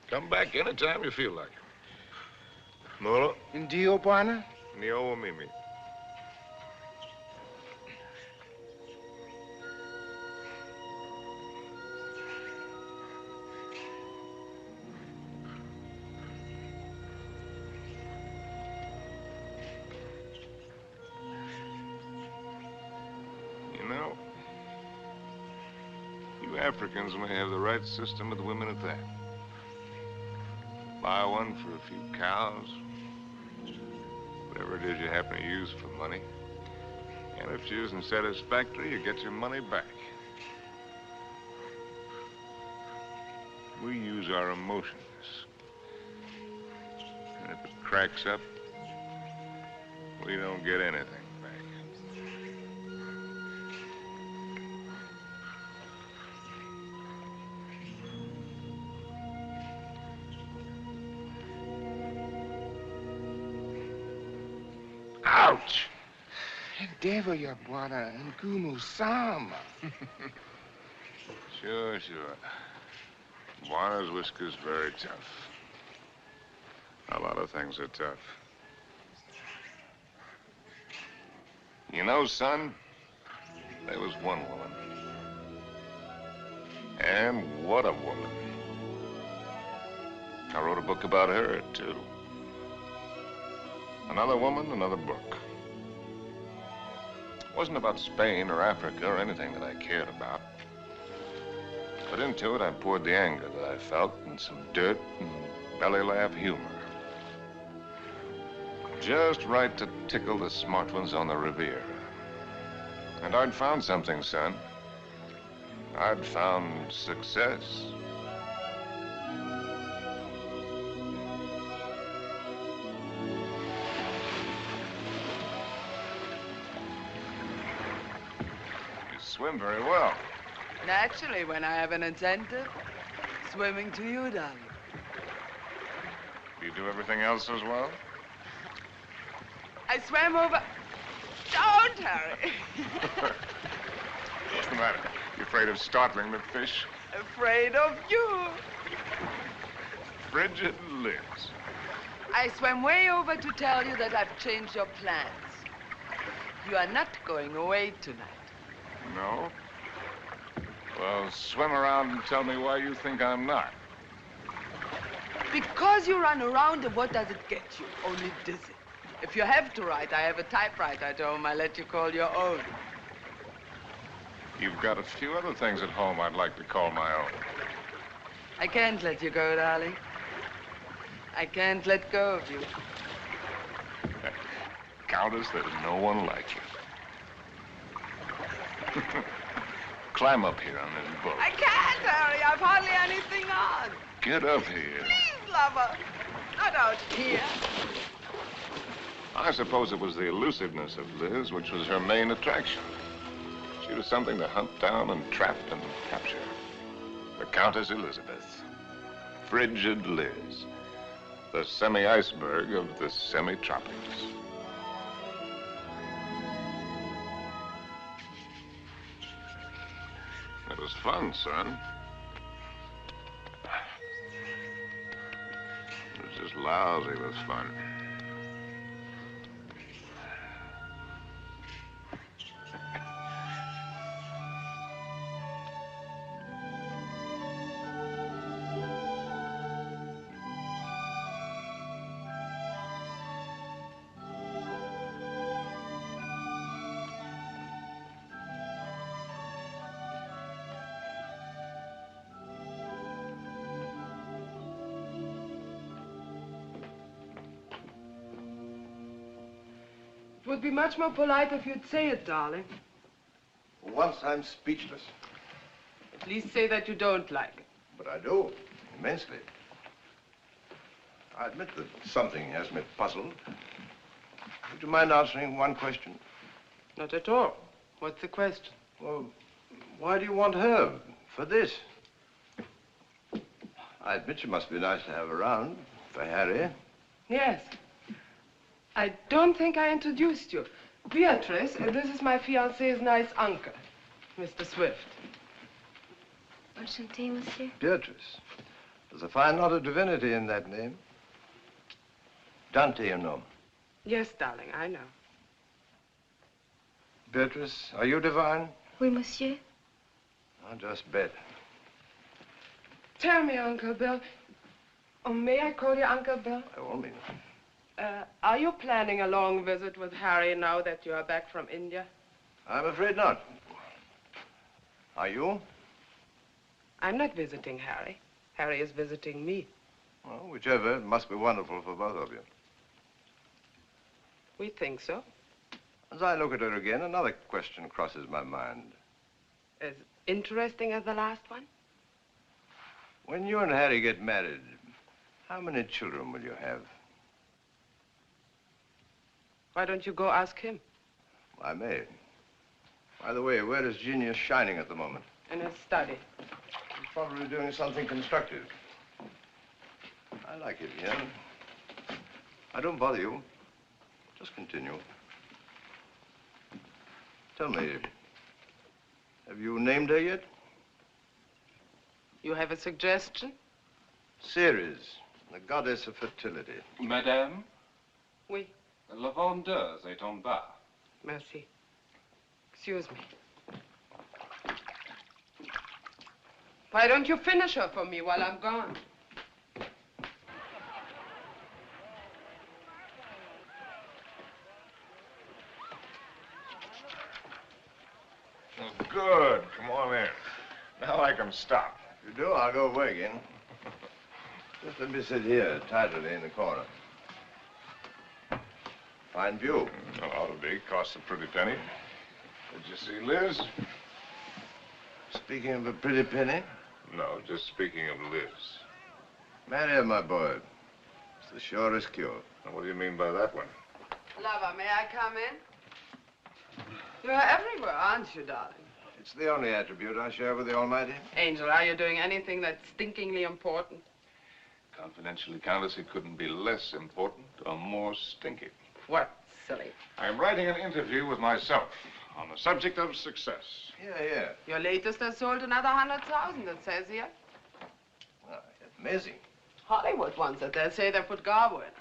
Come back anytime you feel like it. Molo? Indio, Bwana? Nio Mimi. Africans may have the right system with women at that. Buy one for a few cows, whatever it is you happen to use for money. And if she isn't satisfactory, you get your money back. We use our emotions. And if it cracks up, we don't get anything back. Ouch! Endeavor, ya Bwana, ngumu sama. Sure. Bwana's whisker's very tough. A lot of things are tough. You know, son, there was one woman. And what a woman. I wrote a book about her, too. Another woman, another book. It wasn't about Spain or Africa or anything that I cared about. But into it, I poured the anger that I felt and some dirt and belly laugh humor. Just right to tickle the smart ones on the Riviera. And I'd found something, son. I'd found success. Swim very well. Naturally, when I have an incentive, swimming to you, darling. Do you do everything else as well? I swam over... Don't, Harry. What's the matter? You afraid of startling the fish? Afraid of you. Frigid lips. I swam way over to tell you that I've changed your plans. You are not going away tonight. No? Well, swim around and tell me why you think I'm not. Because you run around, and what does it get you? Only dizzy. If you have to write, I have a typewriter at home. I let you call your own. You've got a few other things at home I'd like to call my own. I can't let you go, darling. I can't let go of you. Countess, there's no one like you. Climb up here on this boat. I can't, Harry. I've hardly anything on. Get up here. Please, lover. Not out here. I suppose it was the elusiveness of Liz which was her main attraction. She was something to hunt down and trap and capture. The Countess Elizabeth. Frigid Liz. The semi-iceberg of the semi-tropics. It was fun, son. It was just lousy with fun. would be much more polite if you'd say it, darling. For once, I'm speechless. At least say that you don't like it. But I do, immensely. I admit that something has me puzzled. Would you mind answering one question? Not at all. What's the question? Well, why do you want her for this? I admit she must be nice to have around for Harry. Yes. I don't think I introduced you. Beatrice, this is my fiancé's nice uncle, Mr. Swift. Enchanté, monsieur. Beatrice. There's a fine lot of divinity in that name. Dante, you know. Yes, darling, I know. Beatrice, are you divine? Oui, monsieur. I'll just bet. Tell me, Uncle Bill. Oh, may I call you Uncle Bill? By all means. Are you planning a long visit with Harry now that you are back from India? I'm afraid not. Are you? I'm not visiting Harry. Harry is visiting me. Well, whichever, it must be wonderful for both of you. We think so. As I look at her again, another question crosses my mind. As interesting as the last one? When you and Harry get married, how many children will you have? Why don't you go ask him? I may. By the way, where is Genius shining at the moment? In his study. He's probably doing something constructive. I like it here. I don't bother you. Just continue. Tell me, have you named her yet? You have a suggestion? Ceres, the goddess of fertility. Madame? Oui. La vendeuse est en bas. Merci. Excuse me. Why don't you finish her for me while I'm gone? Oh, good. Come on in. Now I can stop. If you do, I'll go away again. Just let me sit here, tidily in the corner. Fine view. Well, ought to be. Costs a pretty penny. Did you see Liz? Speaking of a pretty penny? No, just speaking of Liz. Marry her, my boy. It's the surest cure. Now, what do you mean by that one? Lover, may I come in? You're everywhere, aren't you, darling? It's the only attribute I share with the Almighty. Angel, are you doing anything that's stinkingly important? Confidentially, Countess, it couldn't be less important or more stinky. What, silly? I'm writing an interview with myself on the subject of success. Yeah. Your latest has sold another 100,000, it says here. Oh, amazing. Hollywood wants it. They'll say they put Garbo in it.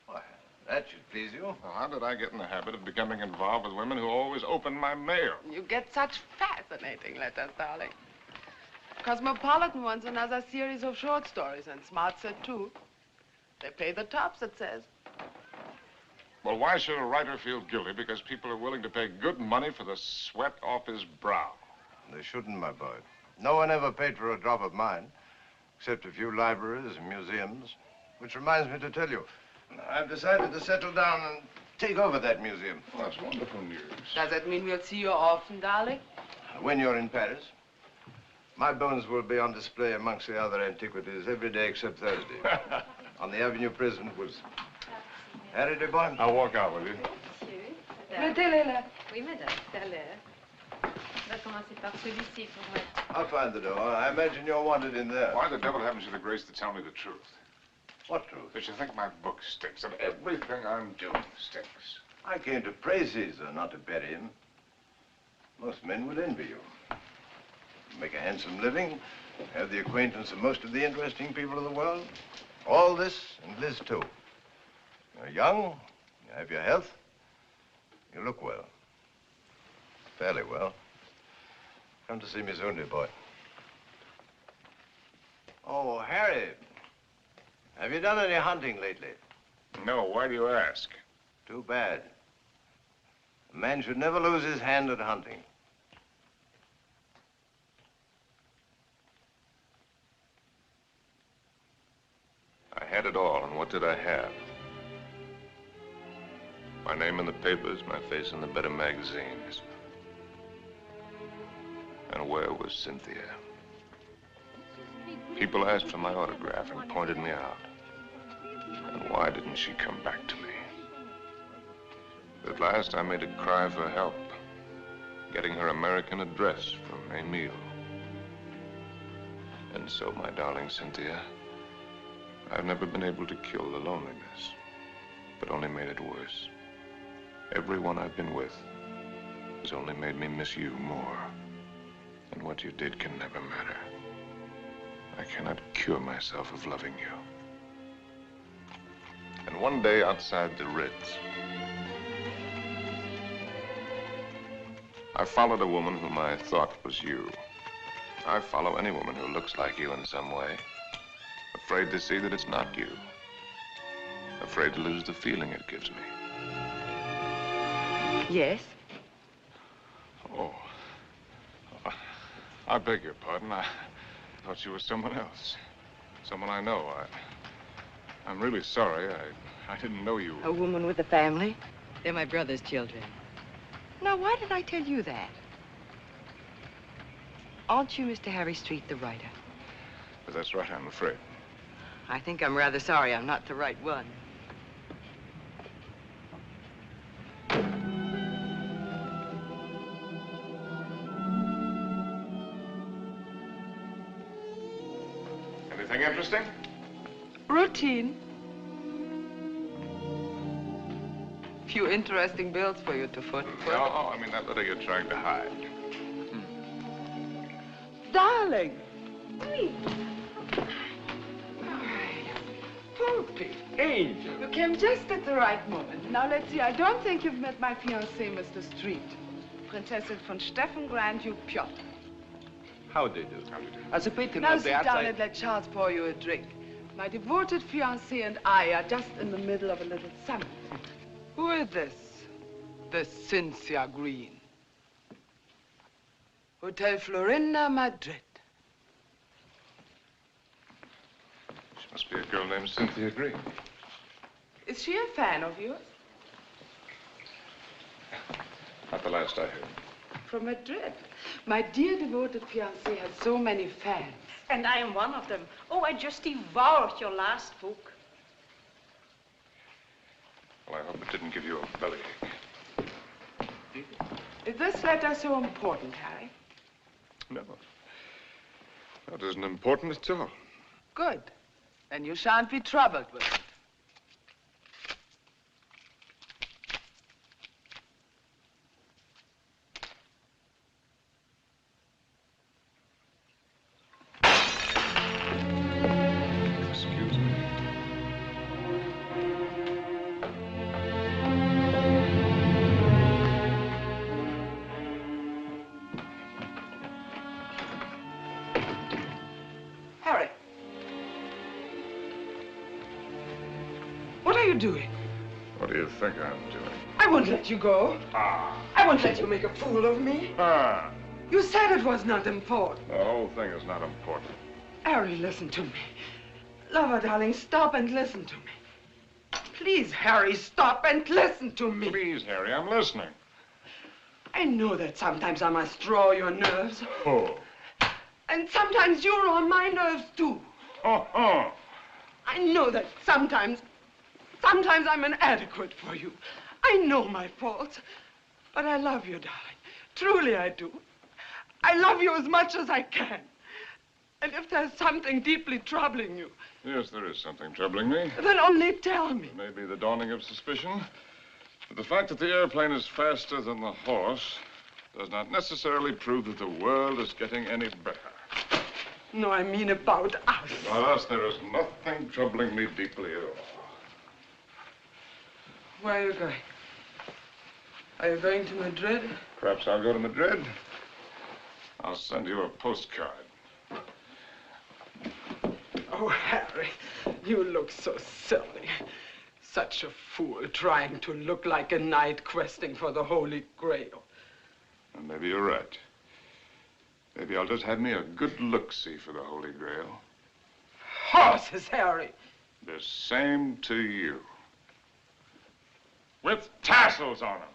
Why, that should please you. Well, how did I get in the habit of becoming involved with women who always open my mail? You get such fascinating letters, darling. Cosmopolitan wants another series of short stories, and Smart said too. They pay the tops, it says. Well, why should a writer feel guilty because people are willing to pay good money for the sweat off his brow? They shouldn't, my boy. No one ever paid for a drop of mine, except a few libraries and museums. Which reminds me to tell you, I've decided to settle down and take over that museum. Well, that's wonderful news. Does that mean we'll see you often, darling? When you're in Paris, my bones will be on display amongst the other antiquities every day except Thursday. On the Avenue Prison was Harry de Bonne. I'll walk out with you. Mettez-les là. Oui, madame, tout à l'heure. On va commencer par celui-ci pour mettre. I'll find the door. I imagine you're wanted in there. Why the devil haven't you the grace to tell me the truth? What truth? That you think my book stinks, and everything I'm doing stinks. I came to praise Caesar, not to bury him. Most men would envy you. Make a handsome living, have the acquaintance of most of the interesting people of the world. All this, and Liz too. You're young, you have your health, you look well. Fairly well. Come to see me soon, dear boy. Oh, Harry, have you done any hunting lately? No, why do you ask? Too bad. A man should never lose his hand at hunting. I had it all, and what did I have? My name in the papers, my face in the better magazines. And where was Cynthia? People asked for my autograph and pointed me out. And why didn't she come back to me? At last, I made a cry for help, getting her American address from Emil. And so, my darling Cynthia, I've never been able to kill the loneliness, but only made it worse. Everyone I've been with has only made me miss you more. And what you did can never matter. I cannot cure myself of loving you. And one day outside the Ritz, I followed a woman whom I thought was you. I follow any woman who looks like you in some way. Afraid to see that it's not you. Afraid to lose the feeling it gives me. Yes? Oh. I beg your pardon. I thought you were someone else. Someone I know. I'm really sorry. I didn't know you. A woman with a family. They're my brother's children. Now, why did I tell you that? Aren't you Mr. Harry Street, the writer? But that's right, I'm afraid. I think I'm rather sorry I'm not the right one. Anything interesting? Routine. Few interesting bills for you to foot. No, I mean that letter you're trying to hide. Darling. Poopy. Angel. You came just at the right moment. Now, let's see. I don't think you've met my fiancé, Mr. Street. Prinzessin von Steffen, Grand Duke Piotr. How do you do? Now sit down and let Charles pour you a drink. My devoted fiancé and I are just in the middle of a little summit. Who is this? The Cynthia Green. Hotel Florinda, Madrid. She must be a girl named Cynthia Green. Is she a fan of yours? Not the last I heard. From Madrid. My dear devoted fiancé has so many fans. And I am one of them. Oh, I just devoured your last book. Well, I hope it didn't give you a bellyache. Is this letter so important, Harry? No. That isn't important at all. Good. Then you shan't be troubled with it. Doing? What do you think I'm doing? I won't let you go. Ah. I won't let you make a fool of me. Ah. You said it was not important. The whole thing is not important. Harry, listen to me. Lover, darling, stop and listen to me. Please, Harry, stop and listen to me. Please, Harry, I'm listening. I know that sometimes I must draw your nerves. Oh. And sometimes you're on my nerves, too. Oh, oh. I know that sometimes I'm inadequate for you. I know my faults, but I love you, darling. Truly I do. I love you as much as I can. And if there's something deeply troubling you... Yes, there is something troubling me. Then only tell me. It may be the dawning of suspicion, but the fact that the airplane is faster than the horse does not necessarily prove that the world is getting any better. No, I mean about us. About us, there is nothing troubling me deeply at all. Where are you going? Are you going to Madrid? Perhaps I'll go to Madrid. I'll send you a postcard. Oh, Harry, you look so silly. Such a fool trying to look like a knight questing for the Holy Grail. And maybe you're right. Maybe I'll just have me a good look-see for the Holy Grail. Horses, Harry. The same to you. with tassels on them.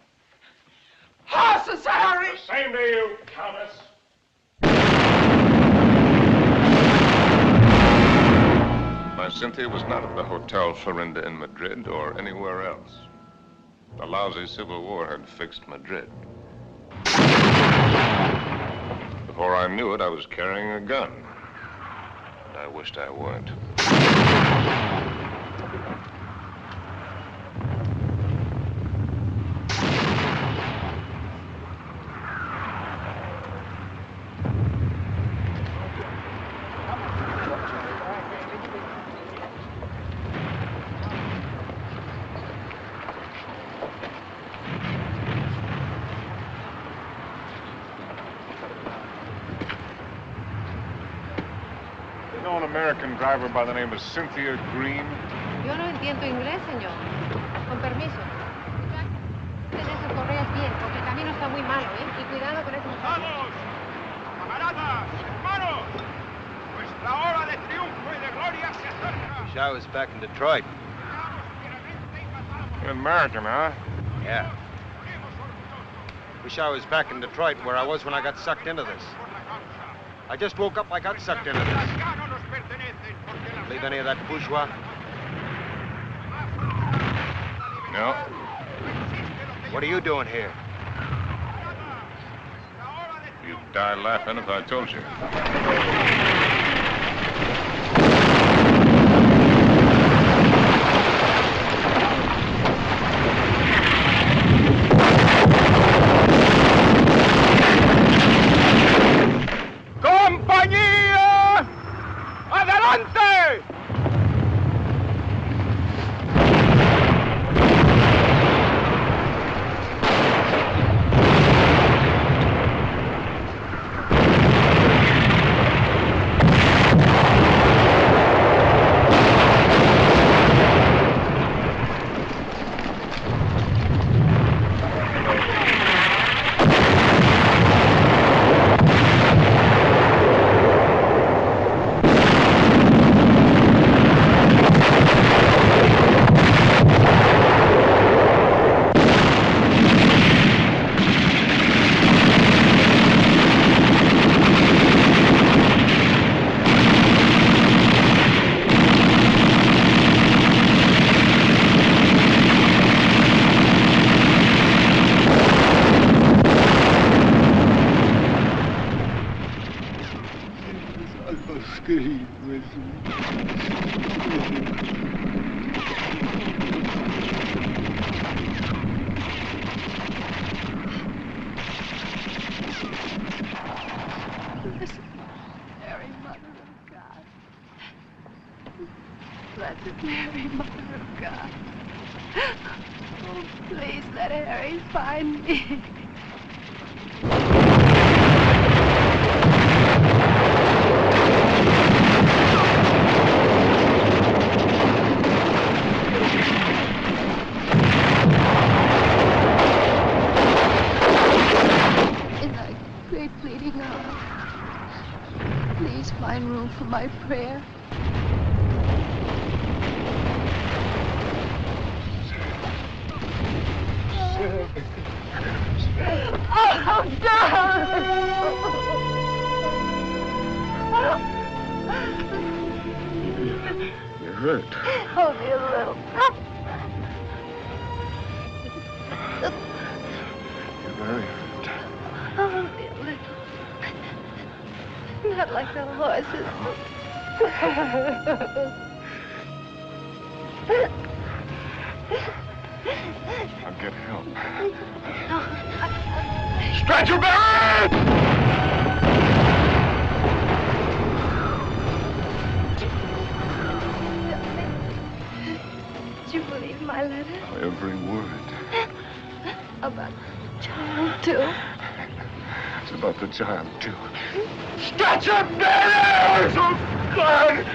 Horses, Harry! The same to you, Countess. My Cynthia was not at the Hotel Florinda in Madrid or anywhere else. The lousy Civil War had fixed Madrid. Before I knew it, I was carrying a gun. And I wished I weren't. American driver by the name of Cynthia Green. Yo no entiendo inglés, señor. Con permiso. Ten esas correas bien, porque el camino está muy malo, ¿eh? Y cuidado con esos... ¡Vamos! ¡Camaradas! ¡Hermanos! Nuestra hora de triunfo y de gloria se acerca. Wish I was back in Detroit. You're American, huh? Yeah. Wish I was back in Detroit where I was when I got sucked into this. I just woke up, I got sucked into this. Believe any of that bourgeois? No. What are you doing here? You'd die laughing if I told you. ¡Compañía! ¡Adelante! Blessed Mary, Mother of God. Oh, please let Harry find me. In thy great pleading hour, please find room for my prayer. Oh, darling! You're hurt. Only a little. You're very hurt. Only a little. Not like the horses. I'll get help. Stretch your back! Did you believe my letter? Every word. About the child, too? It's about the child, too. Stretch your back! Oh, God!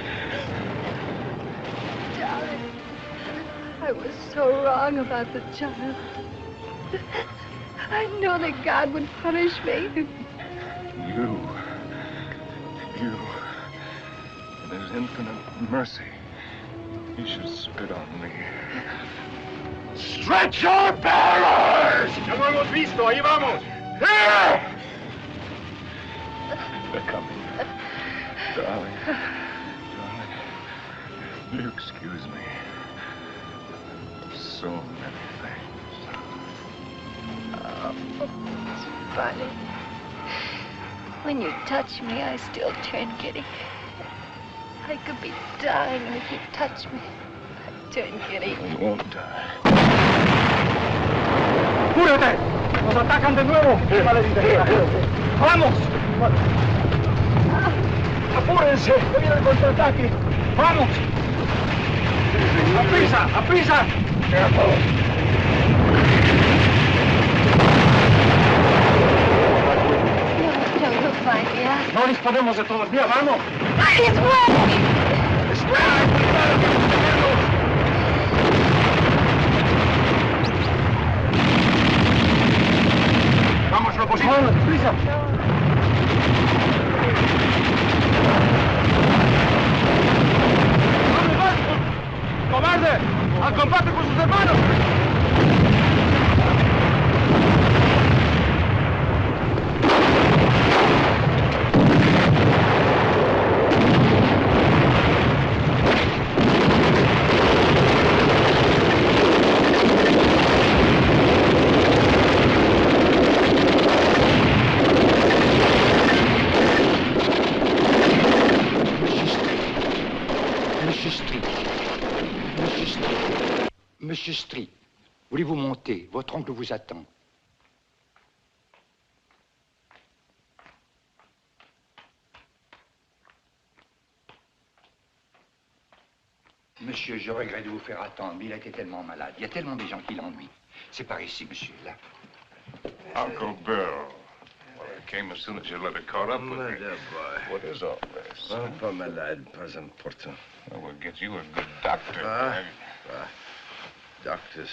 Darling, I was so wrong about the child. I know that God would punish me. You. In his infinite mercy, he should spit on me. Stretch your barrels! Ya lo hemos visto, ahí vamos. Here! They're coming. Darling. Darling. You excuse me. So many things. Oh, it's funny. When you touch me, I still turn giddy. I could be dying, and if you touch me, I turn giddy. You won't die. ¡Apúrate! ¡Nos atacan de nuevo! ¡Vamos! ¡Apúrense! ¡Que viene el contraataque! ¡Vamos! ¡A prisa! ¡A prisa! No, you'll find me out. No disponemos de todo el día, vamos. It's wet! Vamos, lo posible. ¡Vamos, prisa! ¡Cobarde! ¡Al combate con sus hermanos! Monsieur Street, voulez-vous monter? Votre oncle vous attend. Monsieur, je regrette de vous faire attendre, mais il a été tellement malade. Il y a tellement de gens qui l'ennuient. C'est par ici, monsieur, là. Uncle Bill. Well, I came as soon as your letter caught up with me. Dear boy. What is all this? Oh, pas malade, pas important. Well, we'll get you a good doctor. Doctors.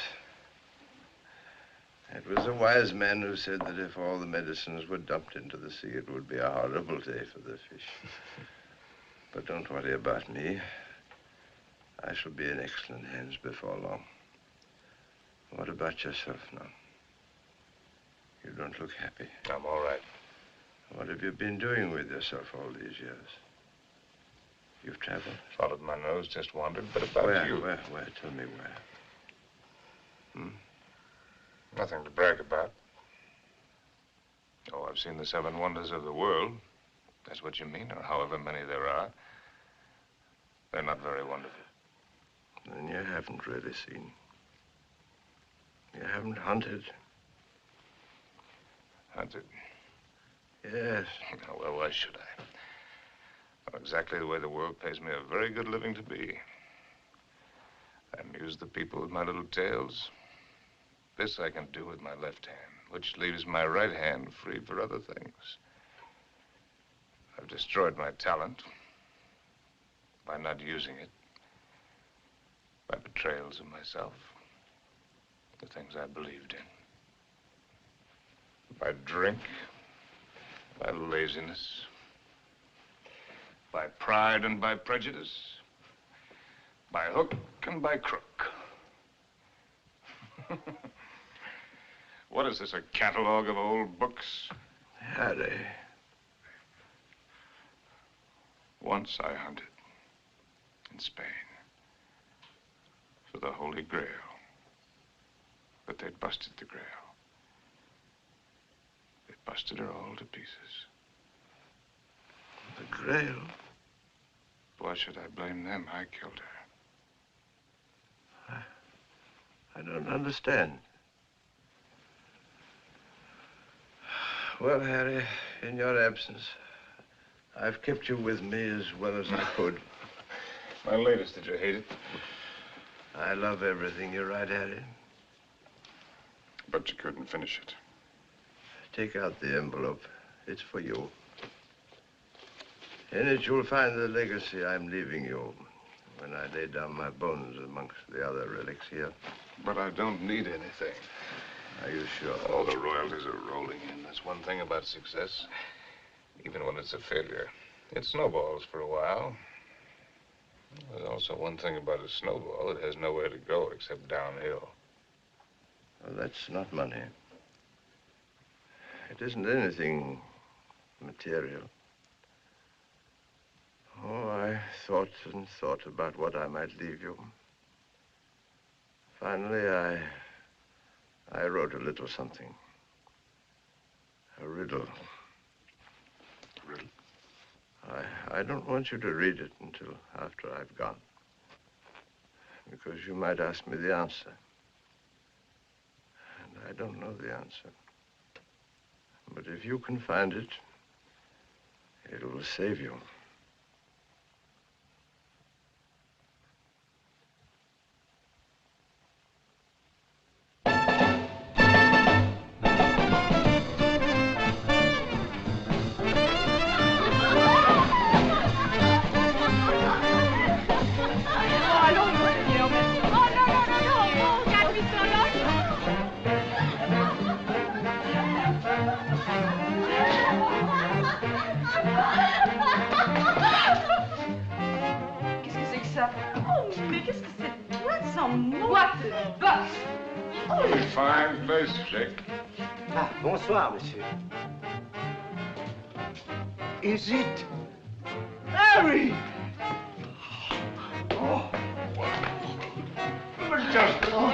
It was a wise man who said that if all the medicines were dumped into the sea, it would be a horrible day for the fish. But don't worry about me. I shall be in excellent hands before long. What about yourself now? You don't look happy. I'm all right. What have you been doing with yourself all these years? You've traveled? Followed my nose, just wandered, but about you. Where? Tell me where. Nothing to brag about. Oh, I've seen the 7 wonders of the world. That's what you mean, or however many there are. They're not very wonderful. Then you haven't really seen. You haven't hunted. Hunted? Yes. Oh, well, why should I? Well, exactly the way the world pays me a very good living to be. I amuse the people with my little tales. This I can do with my left hand, which leaves my right hand free for other things. I've destroyed my talent by not using it, by betrayals of myself, the things I believed in, by drink, by laziness, by pride and by prejudice, by hook and by crook. What is this, a catalog of old books? Harry. Once I hunted in Spain for the Holy Grail, but they busted the Grail. They busted her all to pieces. The Grail? Why should I blame them? I killed her. I don't understand. Well, Harry, in your absence, I've kept you with me as well as I could. My latest, did you hate it? I love everything you write, Harry. But you couldn't finish it. Take out the envelope. It's for you. In it, you'll find the legacy I'm leaving you when I lay down my bones amongst the other relics here. But I don't need anything. Are you sure? All the royalties are rolling in. That's one thing about success. Even when it's a failure, it snowballs for a while. There's also one thing about a snowball. It has nowhere to go except downhill. Well, that's not money. It isn't anything material. Oh, I thought and thought about what I might leave you. Finally, I wrote a little something. A riddle. Riddle? I don't want you to read it until after I've gone. Because you might ask me the answer. And I don't know the answer. But if you can find it, it will save you. Fine place, Jake. Ah, bonsoir, monsieur. Is it Harry? Oh, Just oh,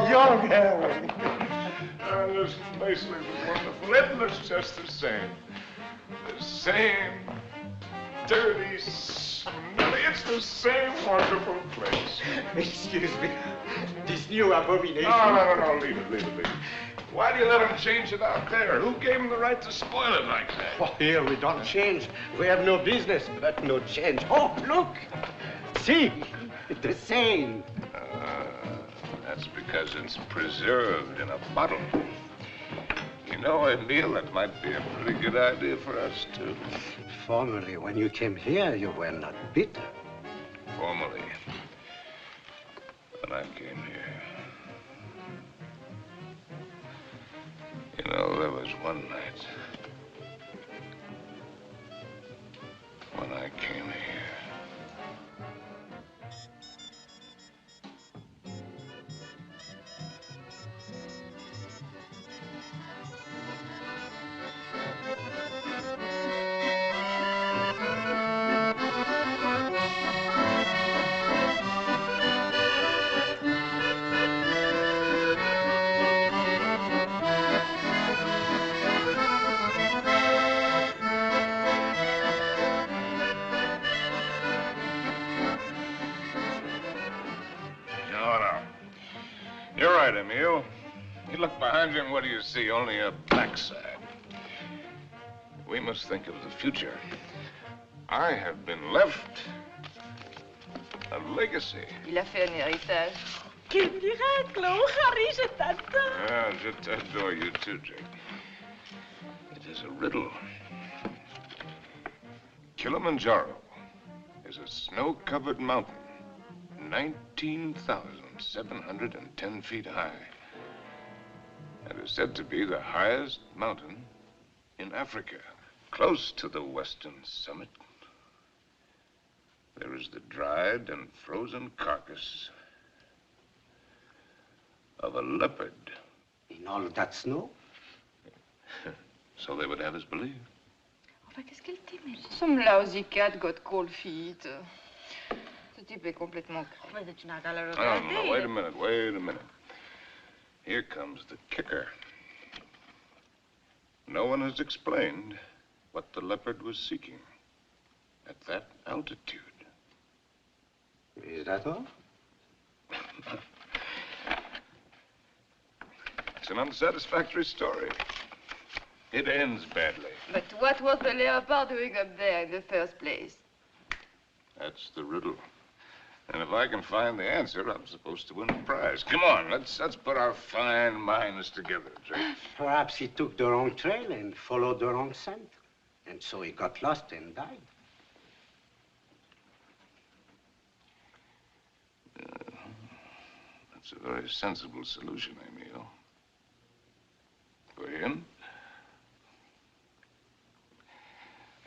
young Harry. This place looks wonderful. It looks just the same. The same dirty, smelly. It's the same wonderful place. Excuse me. This new abomination. No. Leave it. Why do you let him change it out there? Who gave him the right to spoil it like that? Oh, here we don't change. We have no business, but no change. Oh, look. See, the same. That's because it's preserved in a bottle. You know, Emile, that might be a pretty good idea for us, too. Formerly, when you came here, you were not bitter. Formerly, when I came here. You know, there was one night when I came here. You're right, Emile. You look behind you and what do you see? Only a backside. We must think of the future. I have been left a legacy. Il a fait un héritage. Quel miracle! Oh, Harry, je t'adore. Yeah, je t'adore you too, Jake. It is a riddle. Kilimanjaro is a snow-covered mountain, 19,710 feet high. It is said to be the highest mountain in Africa. Close to the western summit, there is the dried and frozen carcass of a leopard. In all that snow? So they would have us believe. Enfin, qu'est-ce qu'elle t'aimait? Some lousy cat got cold feet. Ce type est complètement craint. Mais tu n'as qu'à le regarder. No, wait a minute. Here comes the kicker. No one has explained what the leopard was seeking at that altitude. Is that all? It's an unsatisfactory story. It ends badly. But what was the leopard doing up there in the first place? That's the riddle. And if I can find the answer, I'm supposed to win a prize. Come on, let's put our fine minds together, Jake. Perhaps he took the wrong trail and followed the wrong scent. And so he got lost and died. That's a very sensible solution, Emile. For him.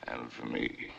And for me.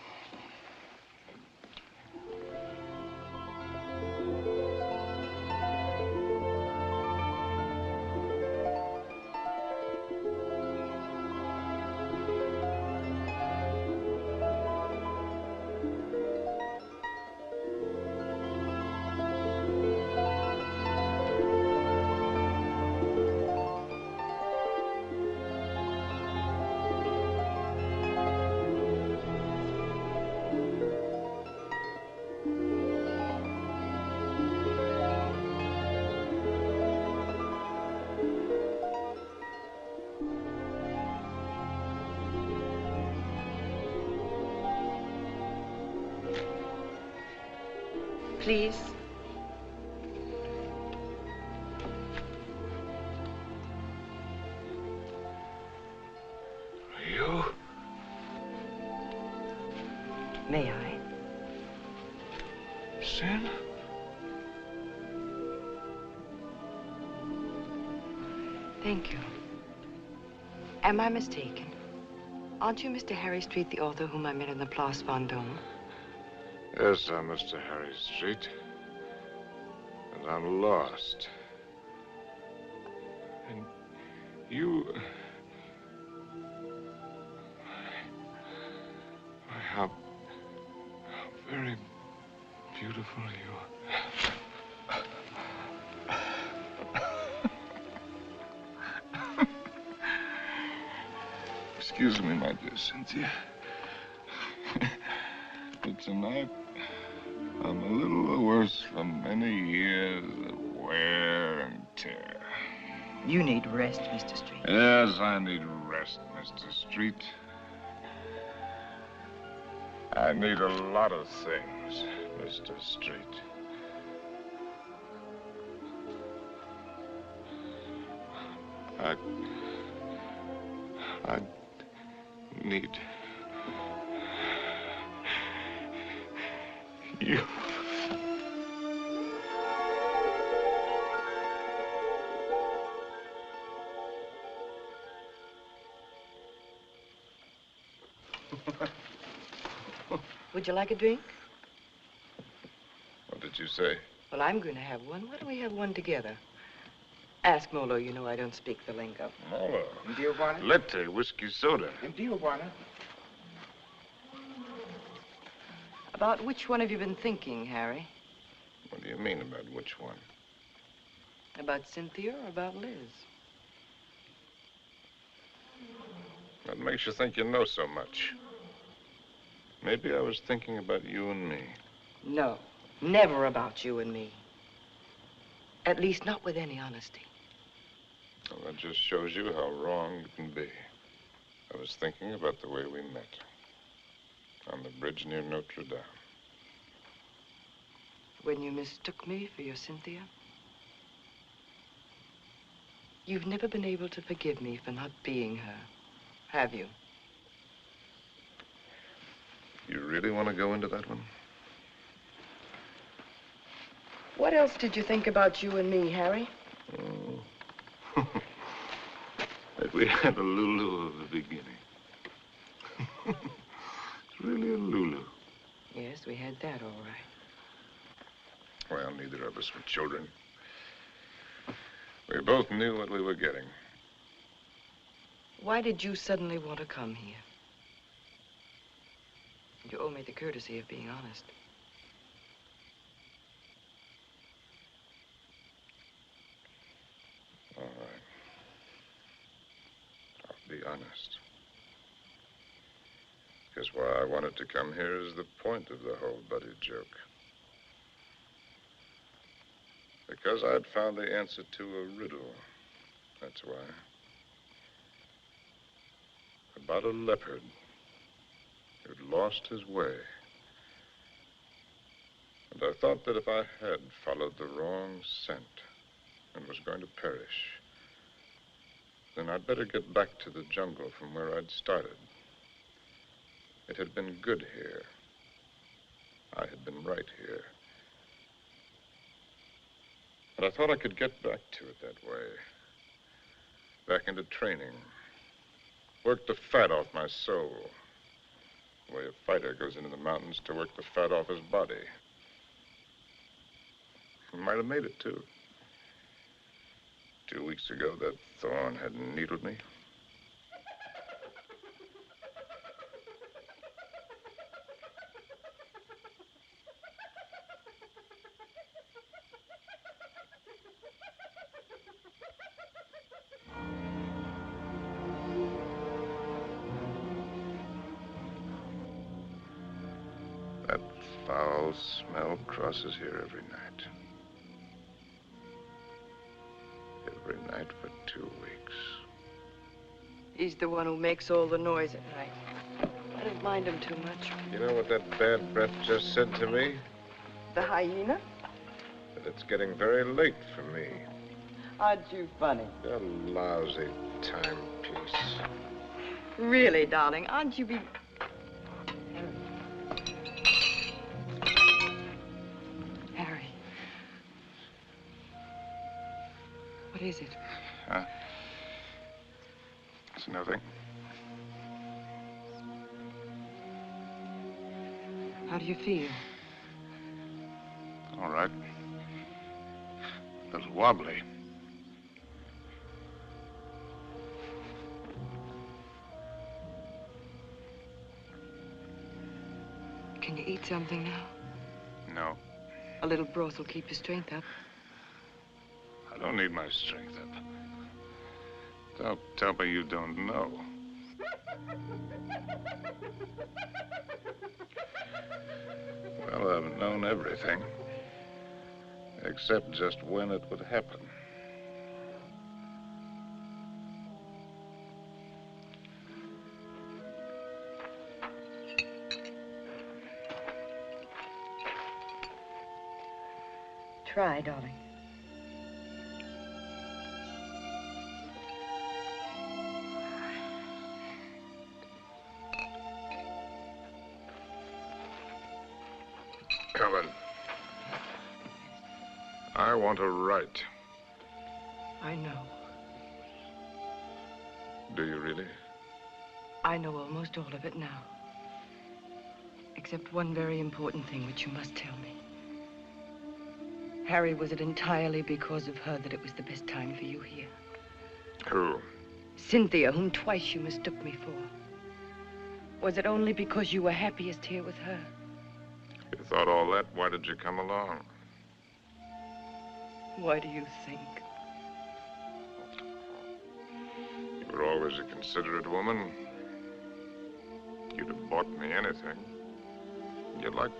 Please. You? May I? Sin? Thank you. Am I mistaken? Aren't you Mr. Harry Street, the author whom I met in the Place Vendôme? Yes, I'm Mr. Harry Street. And I'm lost. And you... How very beautiful you are. Excuse me, my dear Cynthia. But tonight, I'm a little worse from many years of wear and tear. You need rest, Mr. Street. Yes, I need rest, Mr. Street. I need a lot of things, Mr. Street. I need you. Would you like a drink? What did you say? Well, I'm going to have one. Why don't we have one together? Ask Molo. You know I don't speak the lingo. Molo. Dio buona? Latte, whiskey soda. Dio buona? About which one have you been thinking, Harry? What do you mean about which one? About Cynthia or about Liz? What makes you think you know so much? Maybe I was thinking about you and me. No, never about you and me. At least not with any honesty. Well, that just shows you how wrong you can be. I was thinking about the way we met. On the bridge near Notre Dame. When you mistook me for your Cynthia? You've never been able to forgive me for not being her, have you? You really want to go into that one? What else did you think about you and me, Harry? Oh. That we had a Lulu of the beginning. It's really a Lulu. Yes, we had that, all right. Well, neither of us were children. We both knew what we were getting. Why did you suddenly want to come here? You owe me the courtesy of being honest. All right. I'll be honest. Because why I wanted to come here is the point of the whole buddy joke. Because I'd found the answer to a riddle. That's why. About a leopard who'd lost his way. And I thought that if I had followed the wrong scent and was going to perish, then I'd better get back to the jungle from where I'd started. It had been good here. I had been right here. And I thought I could get back to it that way. Back into training. Work the fat off my soul. The way a fighter goes into the mountains to work the fat off his body. I might have made it, too. 2 weeks ago, that thorn had needled me. That foul smell crosses here every night. Every night for 2 weeks. He's the one who makes all the noise at night. I don't mind him too much. You know what that bad breath just said to me? The hyena? But it's getting very late for me. Aren't you funny? A lousy timepiece. Really, darling, aren't you be... Harry. What is it? Huh? It's nothing. How do you feel? All right. A little wobbly. Can you eat something now? No. A little broth will keep your strength up. I don't need my strength up. Don't tell me you don't know. Well, I've known everything. Except just when it would happen. Try, darling. Helen, I want to write. I know. Do you really? I know almost all of it now. Except one very important thing which you must tell me. Harry, was it entirely because of her that it was the best time for you here? Who? Cynthia, whom twice you mistook me for. Was it only because you were happiest here with her? You thought all that, why did you come along? Why do you think? You were always a considerate woman. You'd have bought me anything. You'd like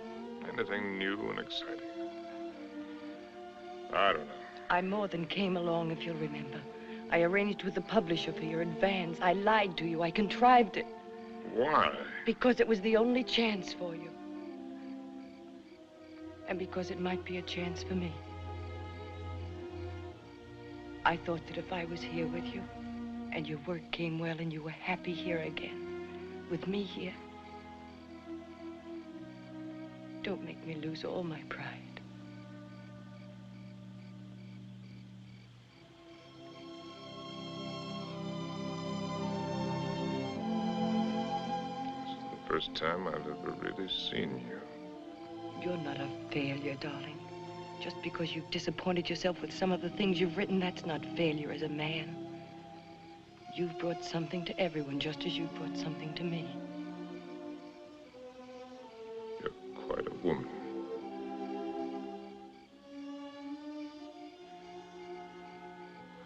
anything new and exciting. I don't know. I more than came along, if you'll remember. I arranged with the publisher for your advance. I lied to you. I contrived it. Why? Because it was the only chance for you. And because it might be a chance for me. I thought that if I was here with you, and your work came well, and you were happy here again, with me here, don't make me lose all my pride. First time I've ever really seen you. You're not a failure, darling. Just because you've disappointed yourself with some of the things you've written, that's not failure as a man. You've brought something to everyone, just as you've brought something to me. You're quite a woman.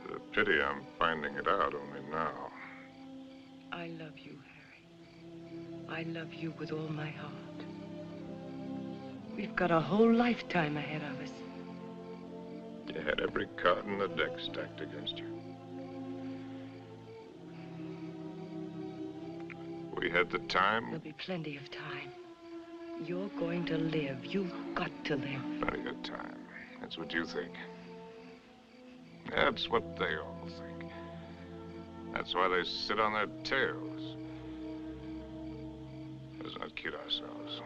It's a pity I'm finding it out only now. I love you, Harry. I love you with all my heart. We've got a whole lifetime ahead of us. You had every card in the deck stacked against you. We had the time. There'll be plenty of time. You're going to live. You've got to live. Plenty of time. That's what you think. That's what they all think. That's why they sit on their tails. Let's not kid ourselves.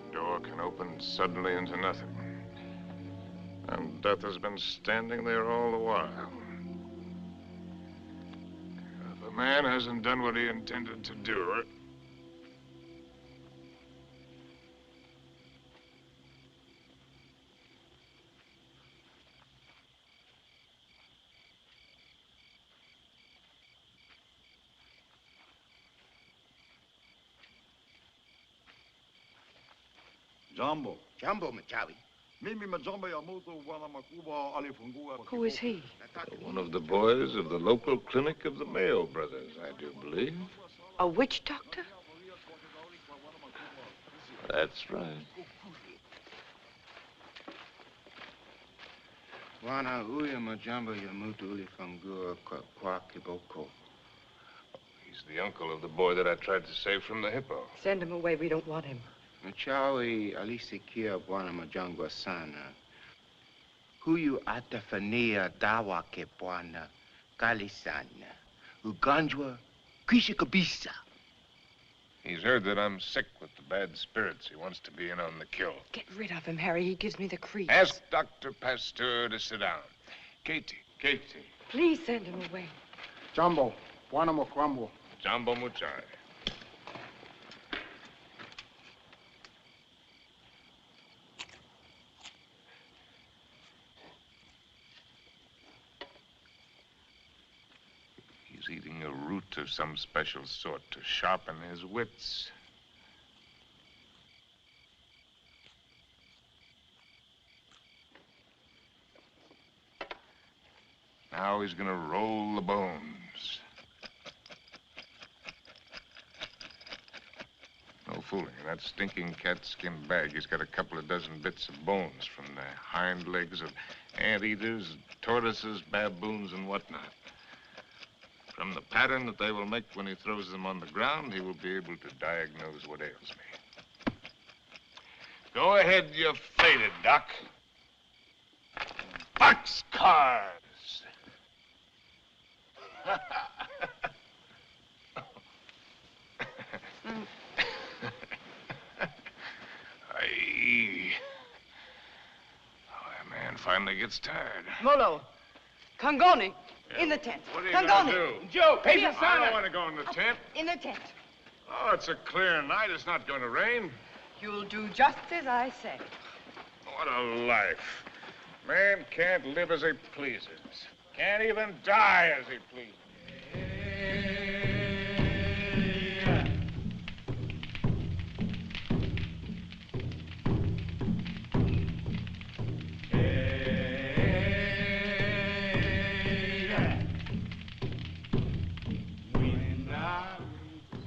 The door can open suddenly into nothing. And death has been standing there all the while. If a man hasn't done what he intended to do, Jumbo. Jumbo, Machawi. Who is he? one of the boys of the local clinic of the Mayo brothers, I do believe. A witch doctor? That's right. Wana uya majamba ya mutuli fangua kwa kiboko. He's the uncle of the boy that I tried to save from the hippo. Send him away. We don't want him. Machawi alisikia Bwana Majangwa sana. Huyu atafania dawa ke Bwana kali sana. Ugonjwa kwisha kabisa. He's heard that I'm sick with the bad spirits. He wants to be in on the kill. Get rid of him, Harry. He gives me the creeps. Ask Dr. Pasteur to sit down. Katie. Please send him away. Jumbo, Bwana Mokwambo. Jumbo Muchai. He's eating a root of some special sort to sharpen his wits. Now he's gonna roll the bones. No fooling. In that stinking cat-skin bag, he's got a couple of dozen bits of bones from the hind legs of anteaters, tortoises, baboons, and whatnot. From the pattern that they will make when he throws them on the ground, he will be able to diagnose what ails me. Go ahead, you faded, Doc. Boxcars! Aye. Oh, man finally gets tired. Molo, Kangoni, in the tent. What are you Kangoni. gonna do? Joe, I don't want to go in the tent. In the tent. Oh, it's a clear night. It's not going to rain. You'll do just as I say. What a life. Man can't live as he pleases. Can't even die as he pleases.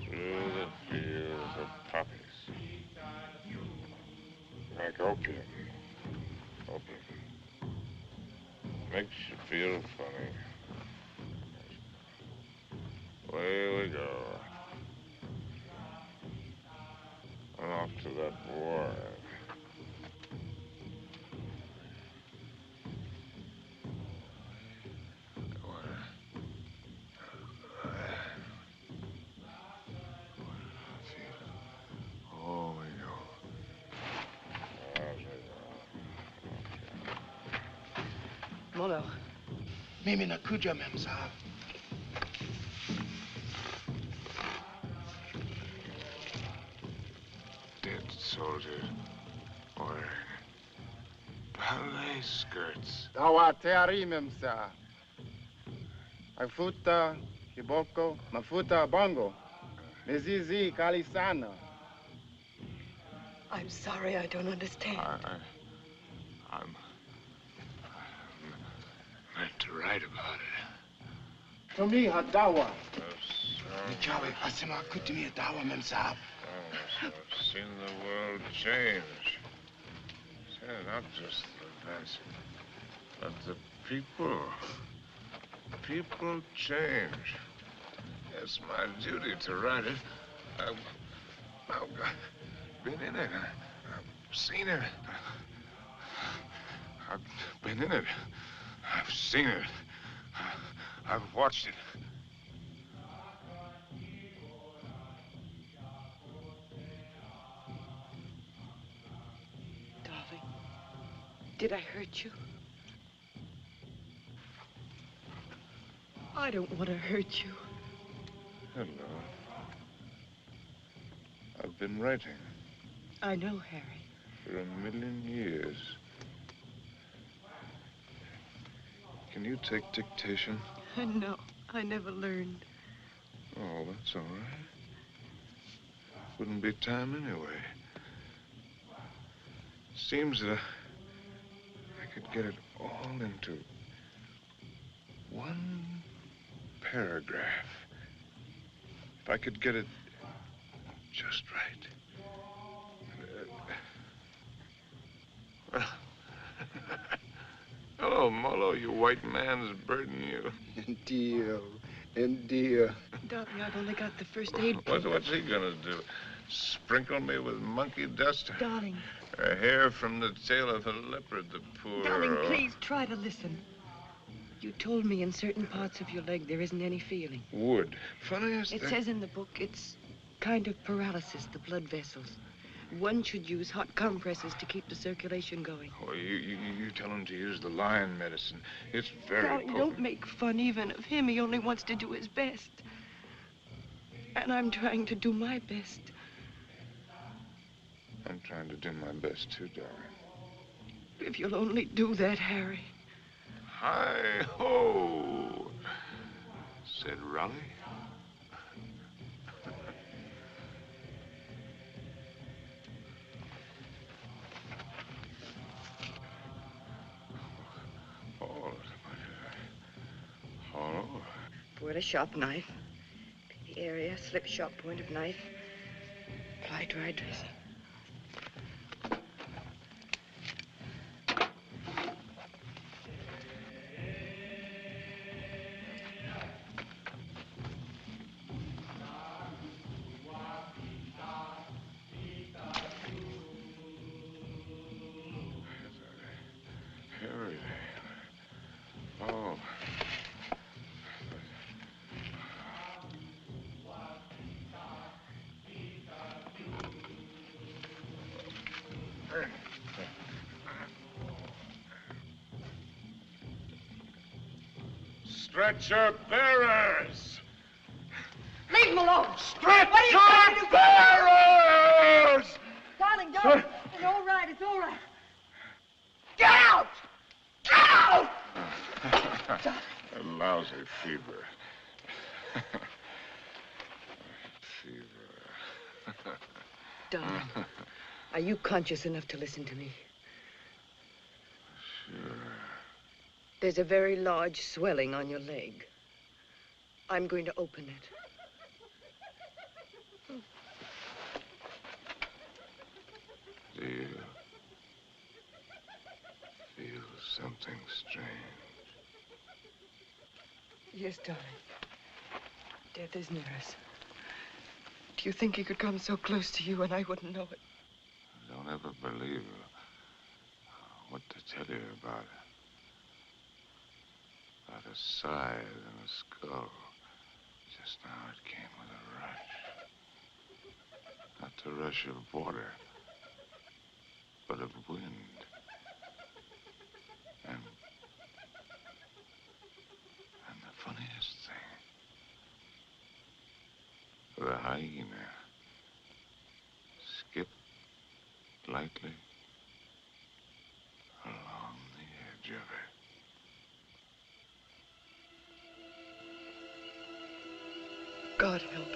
Through the fields of poppies. Like opium. Opium. Makes you feel funny. Away we go. And off to that war. Oh, we go. Molo. Mimi nakuja, mem sahab. Dead soldiers wearing ballet skirts. Dawa teari, mem sahab. Mafuta, kiboko, mafuta bongo. Mizizi kali sana. I'm sorry, I don't understand. I'm meant to write about it. To me, dawa. Nichawi, asema kutumia dawa, mem sahab. I've seen the world change. Not just the events, but the people. People change. It's my duty to write it. I've been in it. I've seen it. I've been in it. I've seen it. I've watched it. Darling, did I hurt you? I don't want to hurt you. Hello. I've been writing. I know, Harry. For 1,000,000 years. Can you take dictation? No, I never learned. Oh, that's all right. Wouldn't be time anyway. Seems that I could get it all into one paragraph. If I could get it just right. Hello, Molo, you white man's burden, you. Dear, and dear. Darling, I've only got the first aid. What's he gonna do? Sprinkle me with monkey dust. Darling. A hair from the tail of a leopard, the poor... Darling, please try to listen. You told me in certain parts of your leg there isn't any feeling. Wood. Funniest It thing... says in the book it's kind of paralysis, the blood vessels. One should use hot compresses to keep the circulation going. Oh, you tell him to use the lion medicine. It's very Darling, potent. don't make fun even of him. He only wants to do his best. And I'm trying to do my best. I'm trying to do my best, too, darling. If you'll only do that, Harry. Hi-ho, said Raleigh. With a sharp knife. The area, slip sharp point of knife. Apply dry dressing. Oh. Stretcher bearers! Leave him alone! Stretcher bearers! Darling, don't! It's all right, it's all right. Get out! Get out! A lousy fever. Fever. Darling, are you conscious enough to listen to me? Sure. There's a very large swelling on your leg. I'm going to open it. Do you feel something strange? Yes, darling. Death is near us. Do you think he could come so close to you and I wouldn't know it? Don't ever believe what to tell you about it. About a scythe and a skull. Just now it came with a rush. Not the rush of water, but of wind. And the funniest thing, the hyena skipped lightly along the edge of it. God help us.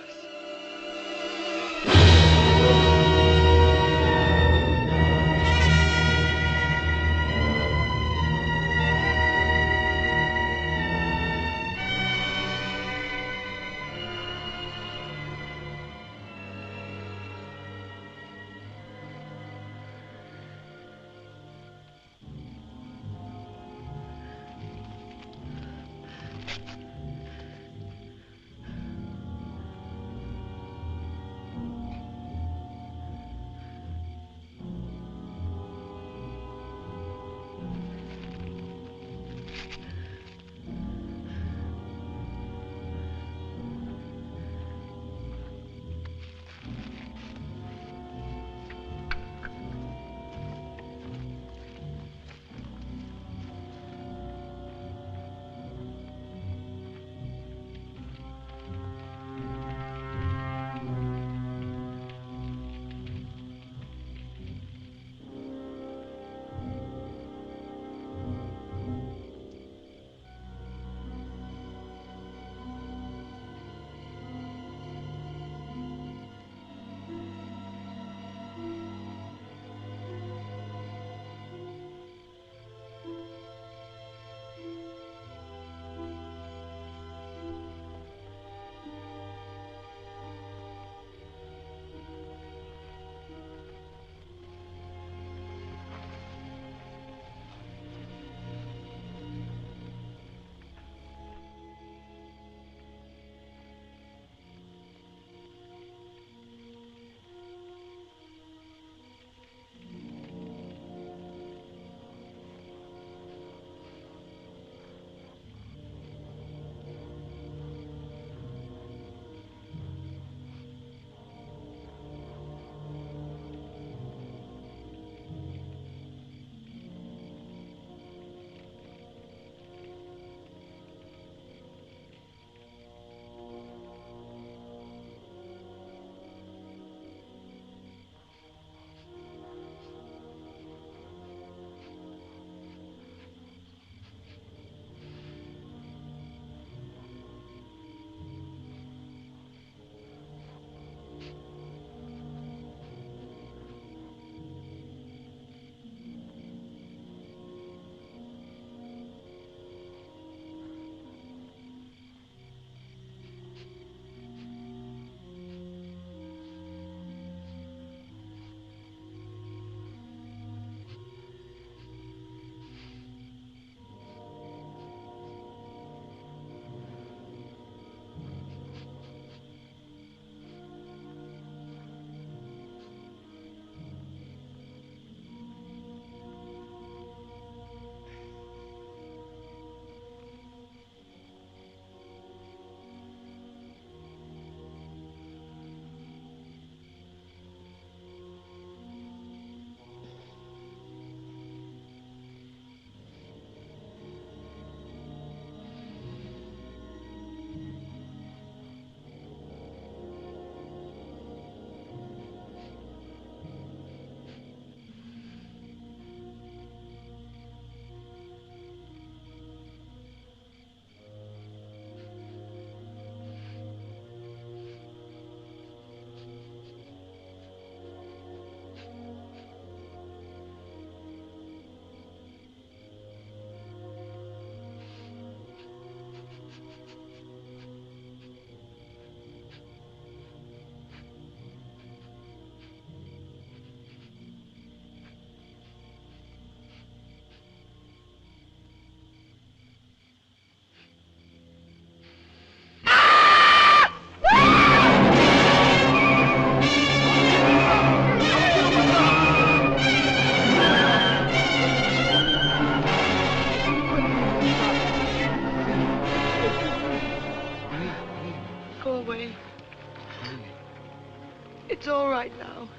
It's all right now.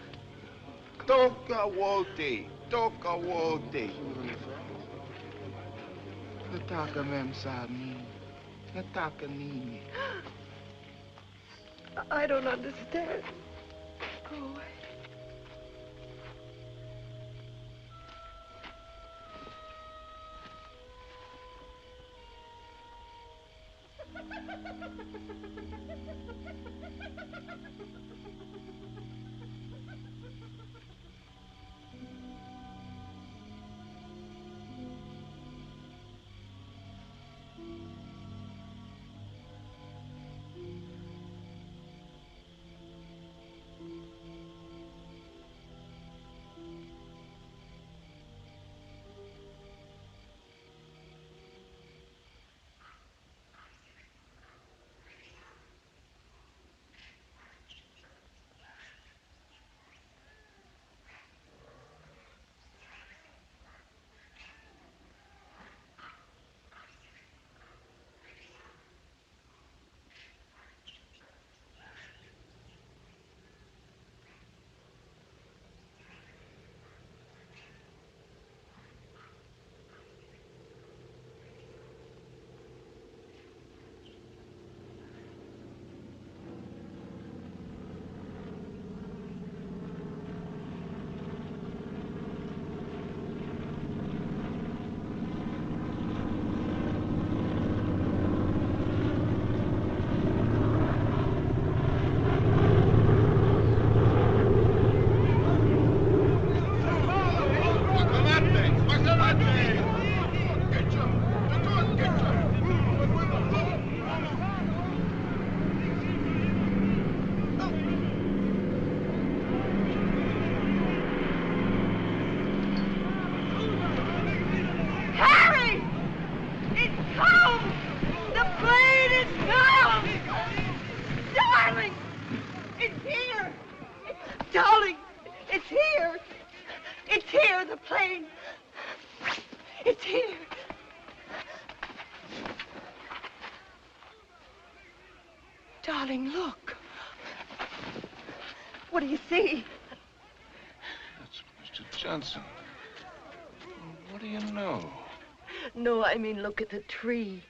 Toca wote. Toca wote. Nataka mem sa mi. Nataka nini. I don't understand. Go away. Darling, look. What do you see? That's Mr. Johnson. What do you know? No, I mean, look at the tree.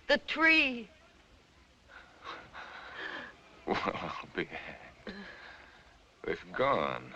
The tree. Well, I'll be hanged. They've gone.